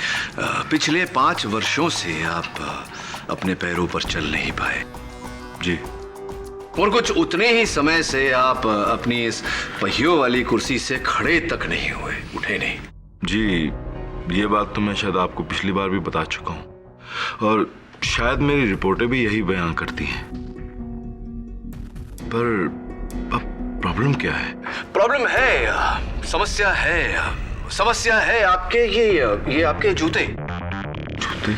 पिछले 5 वर्षों से आप अपने पैरों पर चल नहीं पाए? जी। और कुछ उतने ही समय से आप अपनी इस पहियों वाली कुर्सी से खड़े तक नहीं हुए, उठे नहीं। जी, ये बात तो मैं शायद आपको पिछली बार भी बता चुका हूं और शायद मेरी रिपोर्टें भी यही बयान करती हैं। पर अब प्रॉब्लम क्या है? प्रॉब्लम है, समस्या है आपके ये आपके जूते। जूते?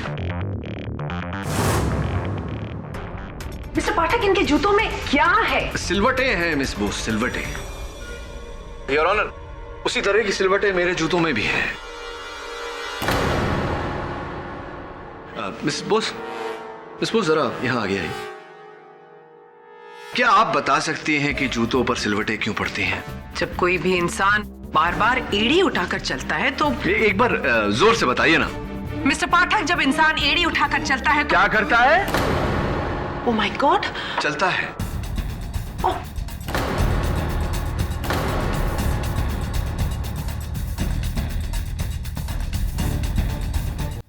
मिस्टर पाठक, इनके जूतों में क्या है? सिलवटें हैं मिस बोस, सिलवटें। योर ऑनर, उसी तरह की सिलवटें मेरे जूतों में भी हैं। मिस बोस जरा यहाँ आगे आइए। क्या आप बता सकती हैं कि जूतों पर सिलवटें क्यों पड़ती हैं? जब कोई भी इंसान बार बार एड़ी उठाकर चलता है तो एक बार जोर से बताइए ना। मिस्टर पाठक, जब इंसान एड़ी उठाकर चलता है तो क्या करता है? ओह माय गॉड, चलता है।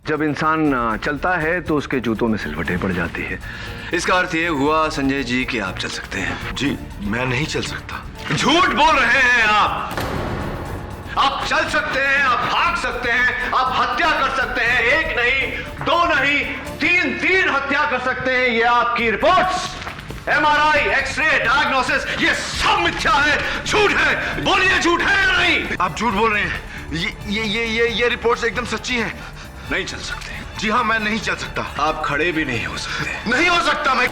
जब इंसान चलता है तो उसके जूतों में सिलवटें पड़ जाती है। इसका अर्थ ये हुआ संजय जी कि आप चल सकते हैं। जी, मैं नहीं चल सकता। झूठ बोल रहे हैं आप। आप चल सकते हैं, आप भाग सकते हैं, आप हत्या कर सकते हैं, 1 नहीं, 2 नहीं, 3 हत्या कर सकते हैं। ये आपकी रिपोर्ट्स, MRI, एक्सरे, डायग्नोसिस, ये सब मिथ्या है, झूठ है। बोलिए, झूठ है या नहीं? आप झूठ बोल रहे हैं। ये रिपोर्ट्स एकदम सच्ची हैं। नहीं चल सकते। जी हाँ, मैं नहीं चल सकता। आप खड़े भी नहीं हो सकते। नहीं हो सकता मैं।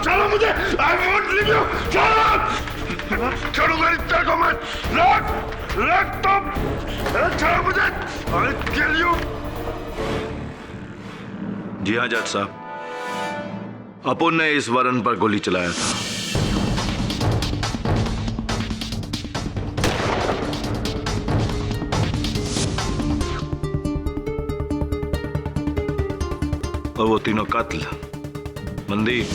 छोड़ो मुझे। I won't leave you. छोड़ो मेरी तेरे को मैं। रख तुम। छोड़ो मुझे। I'll kill you. जी हाँ जज साहब, अपुन ने इस वरुण पर गोली चलाया था। और वो तीनों कातिल, मनदीप,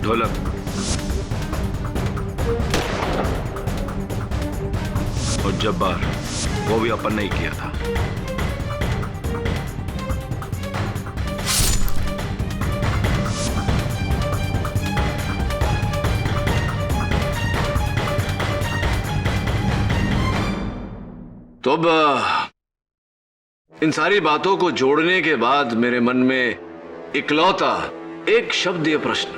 ढोलक और जब्बार, वो भी अपन ने ही किया था। तो अब इन सारी बातों को जोड़ने के बाद मेरे मन में इकलौता एक शब्द, ये प्रश्न,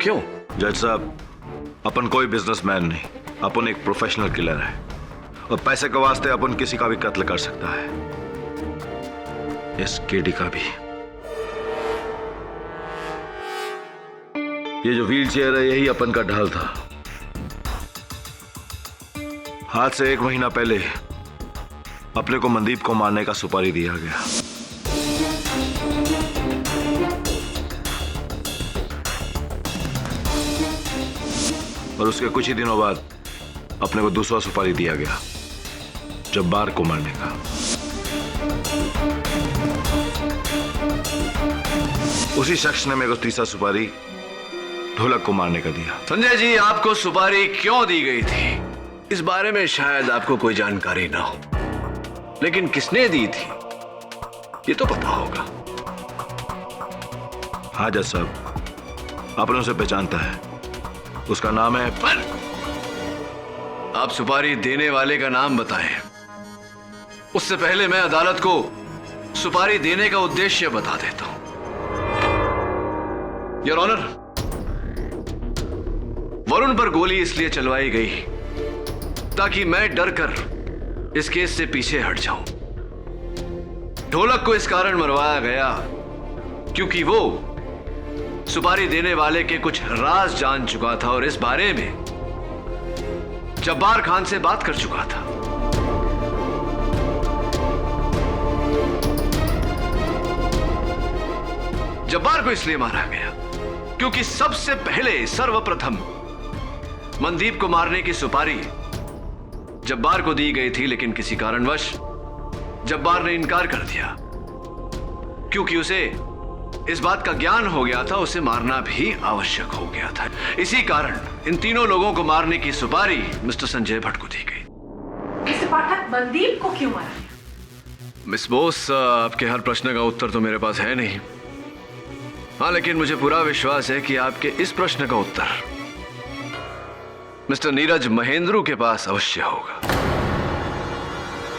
क्यों? जज साहब, अपन कोई बिजनेसमैन नहीं, अपन एक प्रोफेशनल किलर है और पैसे के वास्ते अपन किसी का भी कत्ल कर सकता है, इस केडी का भी। ये जो व्हील चेयर है यही अपन का ढाल था। आज से 1 महीना पहले अपने को मनदीप को मारने का सुपारी दिया गया। और उसके कुछ ही दिनों बाद अपने को दूसरा सुपारी दिया गया, जब्बार को मारने का। उसी शख्स ने मेरे को तीसरा सुपारी ढोलक को मारने का दिया। संजय जी, आपको सुपारी क्यों दी गई थी इस बारे में शायद आपको कोई जानकारी ना हो, लेकिन किसने दी थी ये तो पता होगा। हाँ जज साहब, आपने उसे पहचानता है, उसका नाम है। पर आप सुपारी देने वाले का नाम बताएं, उससे पहले मैं अदालत को सुपारी देने का उद्देश्य बता देता हूं। योर ऑनर, वरुण पर गोली इसलिए चलवाई गई ताकि मैं डर कर इस केस से पीछे हट जाऊं। ढोलक को इस कारण मरवाया गया क्योंकि वो सुपारी देने वाले के कुछ राज जान चुका था और इस बारे में जब्बार खान से बात कर चुका था। जब्बार को इसलिए मारा गया क्योंकि सबसे पहले सर्वप्रथम मनदीप को मारने की सुपारी जब्बार को दी गई थी, लेकिन किसी कारणवश जब्बार ने इनकार कर दिया क्योंकि उसे इस बात का ज्ञान हो गया था उसे मारना भी आवश्यक हो गया था। इसी कारण इन तीनों लोगों को मारने की सुपारी मिस्टर संजय भट्ट को दी गई। मिस्टर पाठक, मनदीप को क्यों मारा? मिस बोस, आपके हर प्रश्न का उत्तर तो मेरे पास है नहीं। हाँ, लेकिन मुझे पूरा विश्वास है कि आपके इस प्रश्न का उत्तर मिस्टर नीरज महेंद्रू के पास अवश्य होगा।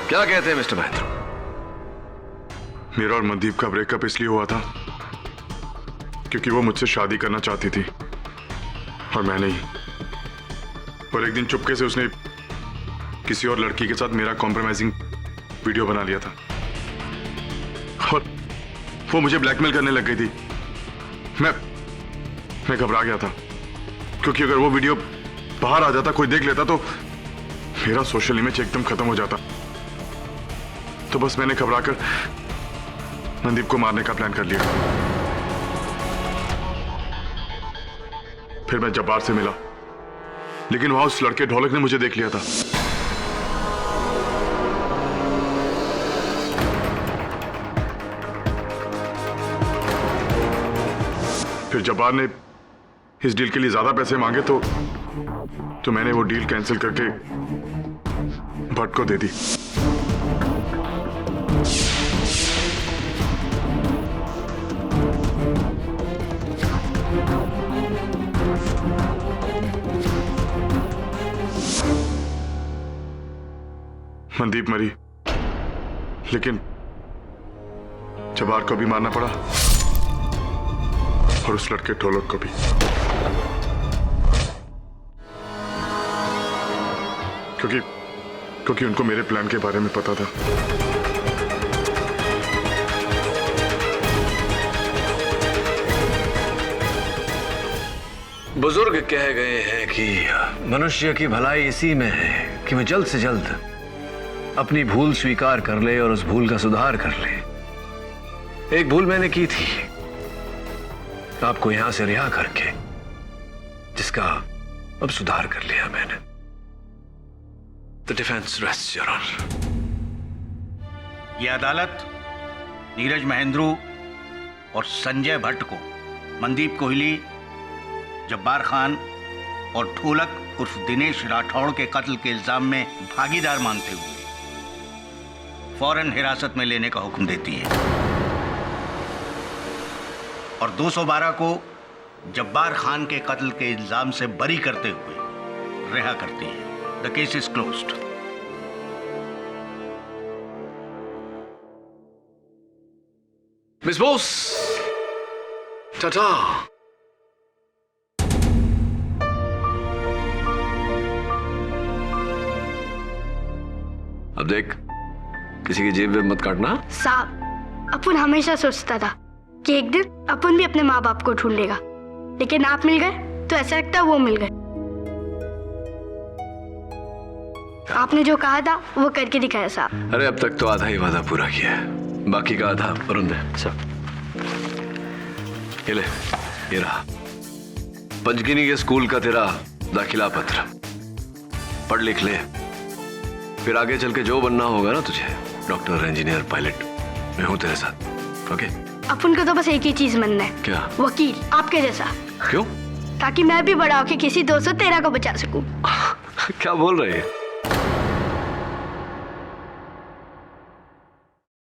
क्या कहते हैं मिस्टर महेंद्रू? मेरा और मनदीप का ब्रेकअप इसलिए हुआ था क्योंकि वो मुझसे शादी करना चाहती थी और मैं नहीं। और एक दिन चुपके से उसने किसी और लड़की के साथ मेरा कॉम्प्रोमाइजिंग वीडियो बना लिया था और वो मुझे ब्लैकमेल करने लग गई थी। मैं घबरा गया था क्योंकि अगर वो वीडियो बाहर आ जाता, कोई देख लेता तो मेरा सोशल इमेज एकदम खत्म हो जाता। तो बस मैंने घबराकर मनदीप को मारने का प्लान कर लिया। फिर मैं जब्बार से मिला, लेकिन वहां उस लड़के ढोलक ने मुझे देख लिया था। फिर जब्बार ने इस डील के लिए ज्यादा पैसे मांगे तो मैंने वो डील कैंसिल करके भट्ट को दे दी। मनदीप मरी, लेकिन जब्बार को भी मारना पड़ा और उस लड़के ढोलक को भी। क्योंकि उनको मेरे प्लान के बारे में पता था। बुजुर्ग कह गए हैं कि मनुष्य की भलाई इसी में है कि वह जल्द से जल्द अपनी भूल स्वीकार कर ले और उस भूल का सुधार कर ले। एक भूल मैंने की थी आपको यहां से रिहा करके, जिसका अब सुधार कर लिया मैंने। The defense rests, Your Honor. यह अदालत नीरज महेंद्रू और संजय भट्ट को मनदीप कोहली, जब्बार खान और ढोलक उर्फ दिनेश राठौड़ के कत्ल के इल्जाम में भागीदार मानते हुए फौरन हिरासत में लेने का हुक्म देती है और 212 को जब्बार खान के कत्ल के इल्जाम से बरी करते हुए रिहा करती है। The case is closed. Miss Bose, ta-ta. अब देख, किसी की जेब वेब मत काटना। साहब, अपन हमेशा सोचता था कि एक दिन अपन भी अपने माँ बाप को ढूंढ लेगा, लेकिन आप मिल गए तो ऐसा लगता वो मिल गए। आपने जो कहा था वो करके दिखाया साहब। अरे अब तक तो आधा ही वादा पूरा किया है, बाकी का आधा वरुण दे। सब ये ले, ये रहा पंचगिनी के स्कूल का तेरा दाखिला पत्र। पढ़ लिख ले, फिर आगे चल के जो बनना होगा ना तुझे, डॉक्टर, इंजीनियर, पायलट, मैं हूं तेरे साथ। ओके? अपन को तो बस एक ही चीज बनना है। क्या? वकील, आपके जैसा। क्यों? ताकि मैं भी बड़ा होके किसी 213 को बचा सकूं। क्या बोल रही है?